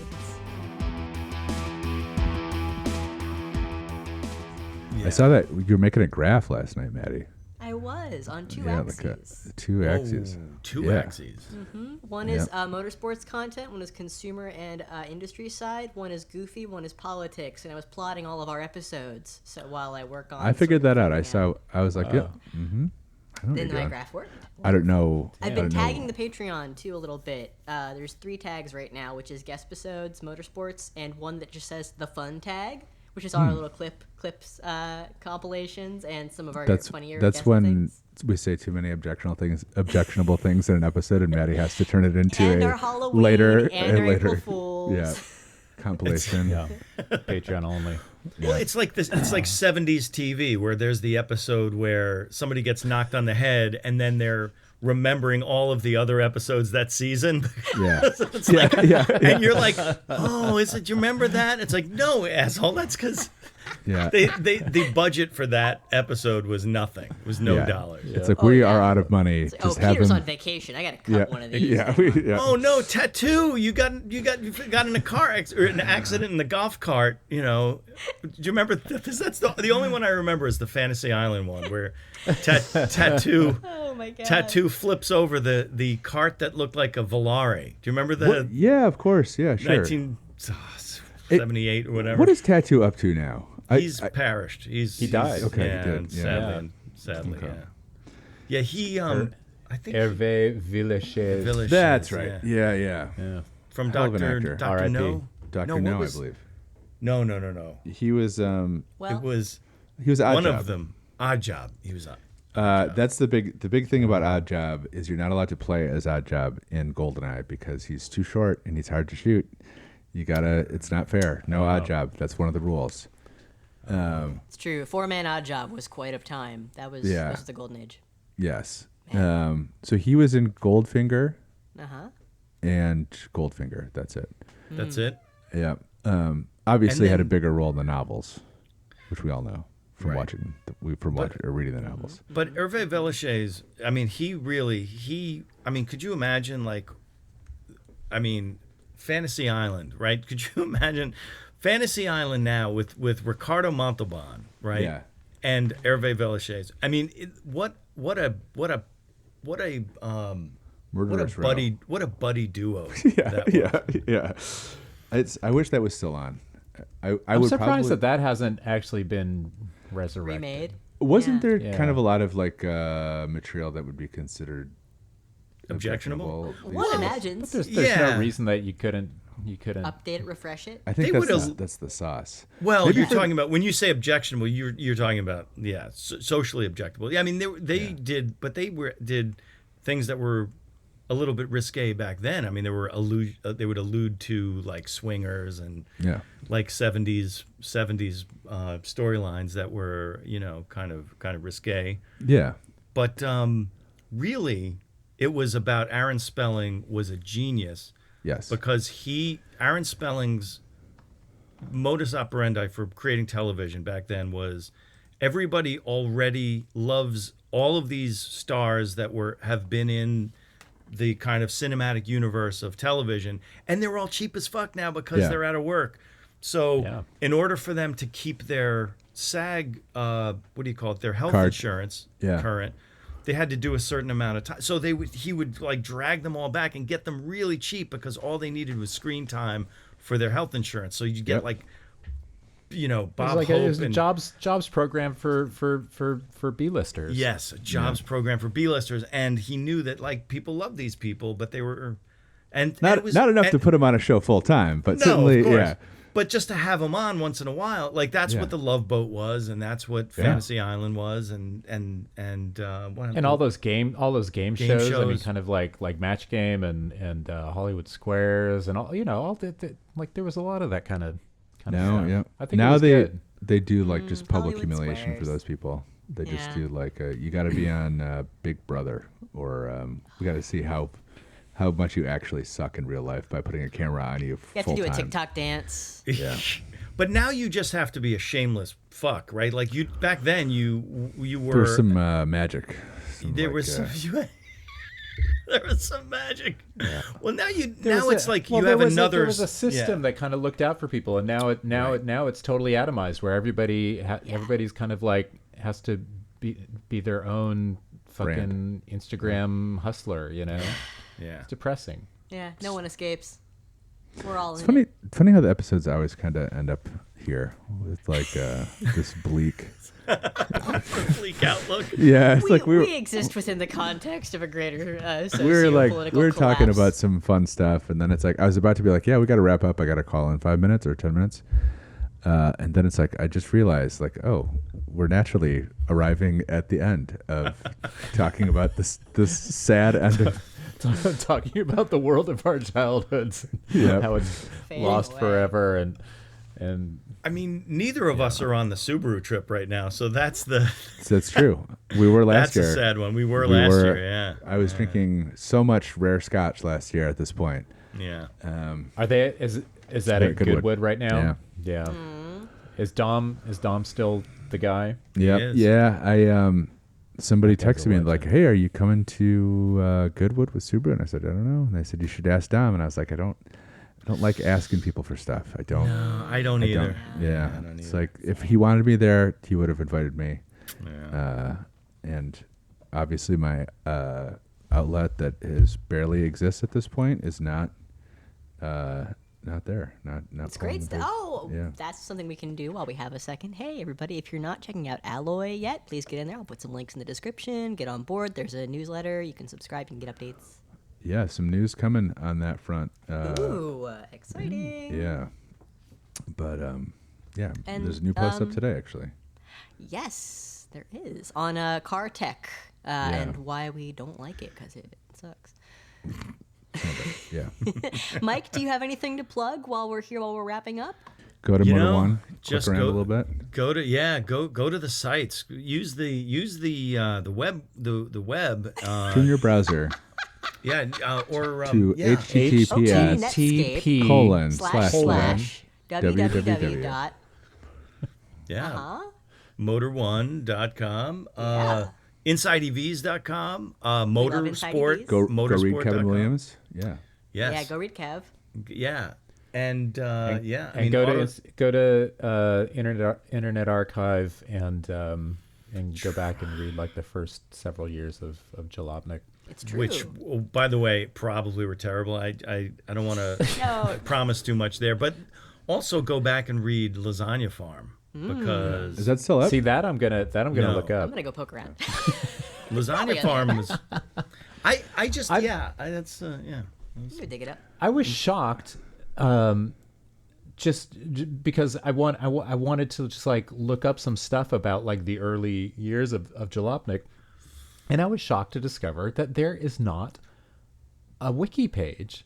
I saw that you were making a graph last night, Maddie. I was on two Yeah, axes. like two axes. Two Yeah. axes. One is motorsports content, one is consumer and industry side, one is goofy, one is politics, and I was plotting all of our episodes. So while I work on, I figured sort of that out. figuring I was like, yeah. Mm-hmm. I know what Then you're my doing. graph worked. I don't know. I've I been don't know. tagging the Patreon too a little bit. There's 3 tags right now, which is guest episodes, motorsports, and one that just says the fun tag, which is our little clips compilations and some of our funnier. That's guest when things. we say too many objectionable things in an episode, and Maddie has to turn it into And a our Halloween later and our later April Fools. yeah compilation. Yeah, Patreon only. Well, it's like this. It's like 70s TV where there's the episode where somebody gets knocked on the head and then they're remembering all of the other episodes that season. Yeah. It's like, yeah. and you're like, oh, do you remember that? It's like, no, asshole. That's because Yeah. The budget for that episode was nothing. It was no dollars. It's like we are out of money. It's like, Just have Peter's him. on vacation. I gotta cut one of these. Yeah. now. Oh no, tattoo! You got in a car or an accident in the golf cart. You know, do you remember? That's the only one I remember is the Fantasy Island one where tattoo. Oh my god. Tattoo flips over the cart that looked like a Volare. Do you remember the Yeah, of course. Yeah, sure. 1978 or whatever? What is Tattoo up to now? He's perished. He died. Okay, yeah, he did. Yeah. Sadly, Okay. yeah. He I think Hervé Villechaize. Villechaize, That's right. Yeah. Yeah. From Hell of an actor. Dr. R.I.P. No. Dr. No, No, what was- I believe. No. He was Well, It was Odd one Job. of them. Odd Job. He was on. That's the big thing about Odd Job is you're not allowed to play as Odd Job in GoldenEye because he's too short and he's hard to shoot. It's not fair. No Odd Job. That's one of the rules. it's true. A 4-man odd job was quite a time. That was the golden age. Yes. So he was in Goldfinger Uh-huh. and Goldfinger. That's it. That's it. Yeah. Obviously And had a then- bigger role in the novels, which we all know from Right. watching or reading the novels. But Hervé Villechaize, I mean, could you imagine Fantasy Island, right? Could you imagine Fantasy Island now with Ricardo Montalban, right? Yeah. And Hervé Villechaize. I mean, what a Murderous Row. buddy duo. Yeah, that was. yeah. I wish that was still on. I'm would surprised probably, that hasn't actually been resurrected. Remade. wasn't Yeah. there kind of a lot of like material that would be considered Objectionable? One imagines. There's Yeah. no reason that you couldn't. Update it, refresh it. I think They would've- that's the sauce. Well, Maybe you're for- talking about when you say objectionable, you're talking about socially objectable. Yeah, I mean they did things that were a little bit risque back then. I mean they would allude to like swingers and Yeah. like 70s storylines that were kind of risque. Yeah. But really, it was about Aaron Spelling was a genius. Yes. Because Aaron Spelling's modus operandi for creating television back then was everybody already loves all of these stars that have been in the kind of cinematic universe of television, and they're all cheap as fuck now because Yeah. they're out of work. So Yeah. in order for them to keep their SAG, their health Card. insurance Yeah. current, they had to do a certain amount of time. So he would like drag them all back and get them really cheap because all they needed was screen time for their health insurance. So you get Yep. like, Bob It was Hope it was a and jobs program for B-listers. yes, a jobs program for B-listers, and he knew that like people love these people, but they were, and Not it was, enough and, to put him on a show full time, but no, certainly of course. yeah. But just to have him on once in a while, like that's Yeah. what the Love Boat was, and that's what Fantasy Island was, and all those game shows. I mean, shows. kind of like Match Game and Hollywood Squares and all like there was a lot of that kind of Now, stuff. yeah. I think now it was they good. they do like just public Hollywood humiliation for Squares. those people. They just Yeah. do like you got to be on Big Brother, or we got to see how much you actually suck in real life by putting a camera on you You have to full do a time. TikTok dance. Yeah. But now you just have to be a shameless fuck, right? Like you back then, you were There was some magic. there was some there was some magic. Well, now it's like you have there another. was a system that kind of looked out for people, and now it's totally atomized, where everybody's kind of like has to be their own fucking Instagram hustler. Yeah. It's depressing. Yeah, no one escapes. We're all It's in funny. it. Funny how the episodes always kind of end up here with like this bleak. Bleak outlook. Yeah, it's like we exist within the context of a greater we're talking collapse. about some fun stuff, and then it's like I was about to be like, yeah, we got to wrap up. I got to call in 5 minutes or 10 minutes, and then it's like I just realized like, oh, we're naturally arriving at the end of talking about this sad end of. Talking about the world of our childhoods, Yep. how it's Fading lost away. forever, and I mean, neither of us are on the Subaru trip right now, so that's true. We were last that's year. a sad one. We were last year. Yeah. I was drinking so much rare scotch last year at this point. Yeah. are they? Is that Yeah, at Goodwood. Goodwood right now? Yeah. Yeah. Is Dom still the guy? Yep. Yeah. I somebody texted me and like, hey, are you coming to Goodwood with Subaru? And I said, I don't know. And they said you should ask Dom. And I was like, I don't like asking people for stuff. I don't. No, I don't either. Yeah. I don't It's either. like if he wanted me there, he would have invited me. Yeah. And obviously my outlet that barely exists at this point is not there. Not It's pulling great the stuff. big- Oh, yeah. that's something we can do while we have a second. Hey, everybody, if you're not checking out Alloy yet, please get in there. I'll put some links in the description. Get on board. There's a newsletter. You can subscribe. You can get updates. Yeah, some news coming on that front. Ooh, exciting. Yeah. But yeah, And, there's a new post up today actually. Yes, there is. On car tech and why we don't like it, because it sucks. Yeah. Mike, do you have anything to plug while we're here, while we're wrapping up? Go to Motor One. Just Click around go a little bit. Go to the sites. Use the web. Turn your browser Yeah, or to yeah. https Netscape. colon Slash www. dot. Yeah. Motor1.com. InsideEVs.com. Motorsport. EVs. Go read Motorsport.com. Kevin Williams. Yeah. Yes. Yeah, go read Kev. Yeah. And yeah. And go to Internet Archive and go back and read like the first several years of Jalopnik. It's true. Which, by the way, probably were terrible. I don't want to No. promise too much there, but also go back and read Lasagna Farm because Is that still up? See that I'm gonna No. look I'm up. going to go poke around. Lasagna Farm was. I just that's yeah. You dig it up. I was shocked, because I wanted to just like look up some stuff about like the early years of Jalopnik, and I was shocked to discover that there is not a wiki page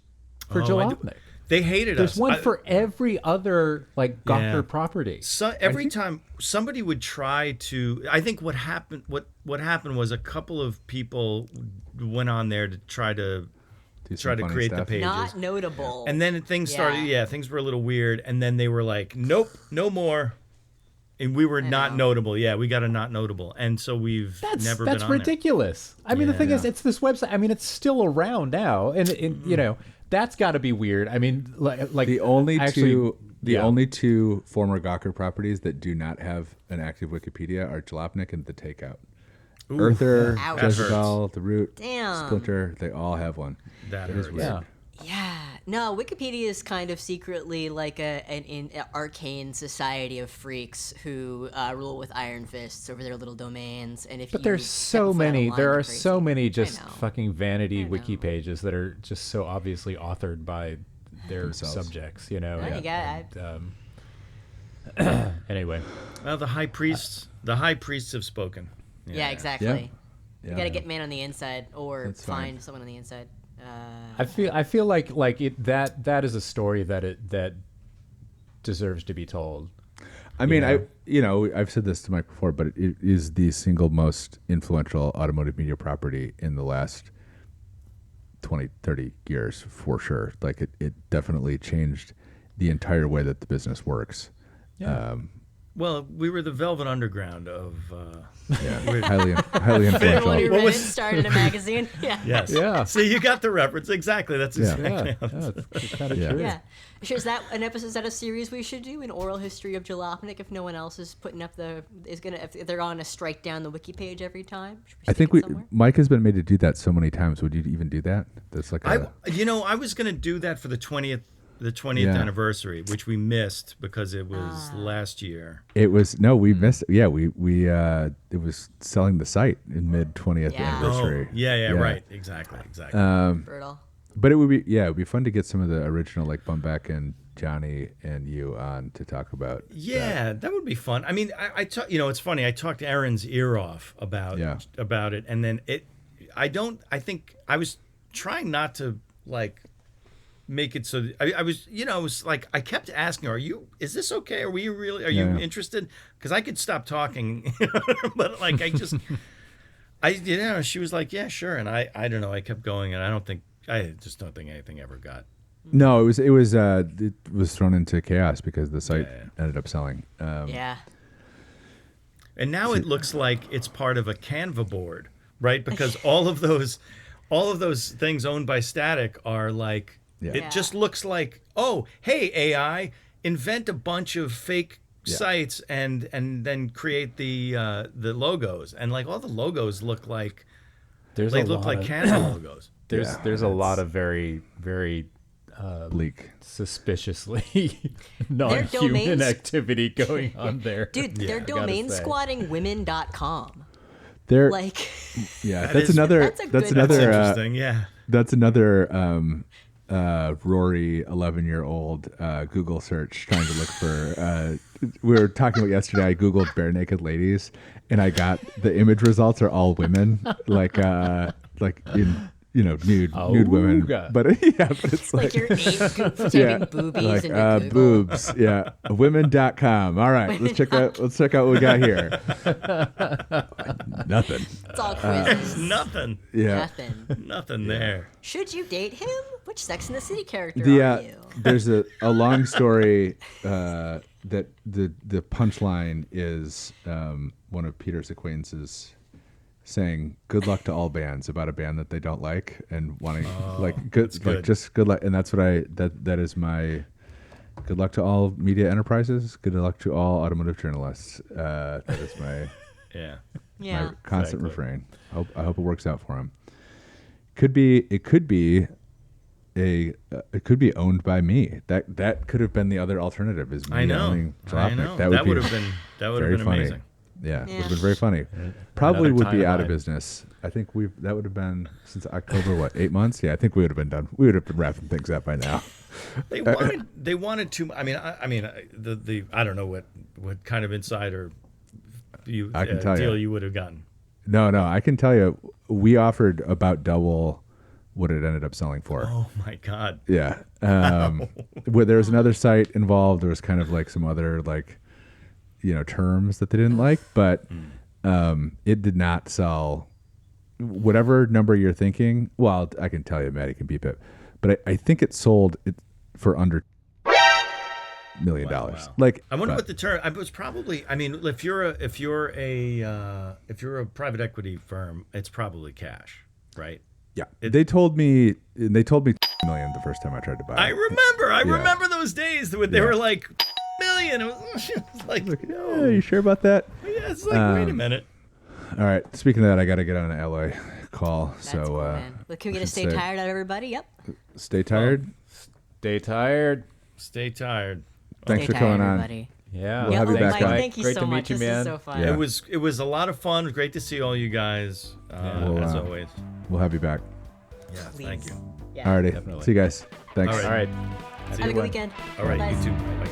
for Jalopnik. They hated There's us. one for every other like Gawker Yeah. property. So every time somebody would try to, I think what happened was a couple of people went on there to try to Do some funny create the stuff. pages. Not notable. And then things started, things were a little weird. And then they were like, nope, no more. And we were not know. notable. Yeah, we got a not notable. And so we've never been That's on ridiculous. I mean, the thing Yeah. is, it's this website. I mean, it's still around now, and you know that's got to be weird. I mean, like The only actually, only two former Gawker properties that do not have an active Wikipedia are Jalopnik and the Takeout. Earther, Ouch. Jezebel, The Root, Damn. Splinter, they all have one. That It is hurts. weird. Yeah. Yeah. No, Wikipedia is kind of secretly like an arcane society of freaks who rule with iron fists over their little domains. And if But you there's step so foot out of many. line, There you're are crazy. so many just I know. fucking vanity I know. wiki pages that are just so obviously authored by their Themselves. subjects. You know. Well, you got Anyway, Well, the high priests have spoken. Yeah, exactly. Yeah. You Yeah. got to get man on the inside or That's fine. find someone on the inside. I feel like that is a story that deserves to be told. I mean, Yeah. I've said this to Mike before, but it is the single most influential automotive media property in the last 20, 30 years for sure. Like it definitely changed the entire way that the business works. Yeah. Well, we were the Velvet Underground of. Highly Everyone influential. who What read was- it started a magazine. Yeah. Yes. Yeah. See, you got the reference exactly. That's Yeah. exactly. Yeah, it's kind of Yeah. true. Yeah. Sure, is that an episode? Is that a series we should do? An oral history of Jalopnik? If no one else is putting up if they're going to strike down the wiki page every time. Should we I think stick it somewhere? Mike has been made to do that so many times. Would you even do that? That's like I was going to do that for the 20th Yeah. anniversary, which we missed because it was last year. it was we missed. Yeah, we it was selling the site in mid 20th Yeah. anniversary. Right. Exactly. Brutal. But it would be fun to get some of the original like Bumback and Johnny and you on to talk about. Yeah, that would be fun. I mean, it's funny. I talked Aaron's ear off about it, and then I think I was trying not to like make it so I was it was like I kept asking her, is this okay? Are you interested? Because I could stop talking, but like she was like, yeah, sure, and I don't know, I kept going, and I just don't think anything ever got No, it was thrown into chaos because the site ended up selling. Yeah. And now it looks like it's part of a Canva board, right? Because all of those things owned by Static are like, it just looks like, oh, hey, AI, invent a bunch of fake sites and then create the logos. And like all the logos look like Canva logos. There's a lot of very, very bleak, suspiciously non-human activity going on there. Dude, they're domain squatting women.com. They're like, that's another interesting. That's another Rory 11-year-old Google search trying to look for. We were talking about yesterday. I googled bare naked ladies, and I got the image results are all women, like in nude women. But but it's like your 8 typing boobies into Google. Boobs. Yeah, women.com. All right, let's check out what we got here. Nothing. It's all quizzes. Nothing. Yeah. Nothing there. Should you date him? Which Sex and the City character are you? There's a long story that the punchline is one of Peter's acquaintances saying good luck to all bands about a band that they don't like and wanting just good luck. And that's what that is my good luck to all media enterprises. Good luck to all automotive journalists. That is my my constant refrain. I hope it works out for him. It could be owned by me. That could have been the other alternative. Is me owning Jalopnik. That would have been funny. amazing. Yeah, it would have been very funny. Probably would be out of business. I think that would have been since October, 8 months? Yeah, I think we would have been done. We would have been wrapping things up by now. They wanted to. I mean, I don't know what kind of insider deal you would have gotten. No, I can tell you, we offered about double what it ended up selling for. Oh my God. Yeah. Where there was another site involved. There was kind of like some other terms that they didn't like, but it did not sell whatever number you're thinking. Well, I can tell you, Maddie can beep it, but I think it sold it for under $1 million. Wow. Like, I wonder what the term. It was probably. I mean, if you're a private equity firm, it's probably cash, right? Yeah. They told me $1 million the first time I tried to buy it. I remember those days when they were like million. It was like, no. You sure about that? Yeah, it's like, wait a minute. All right. Speaking of that, I got to get on an LA call. That's cool, man. Look, can we get a stay tired out of everybody? Yep. Stay tired. Stay tired. Stay tired. Thanks for coming on. Yeah, we'll have you back. Thank you Great so to meet much. you, This man. is so fun. Yeah. It was a lot of fun. Great to see all you guys. As always. We'll have you back. Yeah, Please. thank you. Yeah. Alrighty. Definitely. See you guys. Thanks. All right. Have a good weekend. All right, Bye. you too. Bye.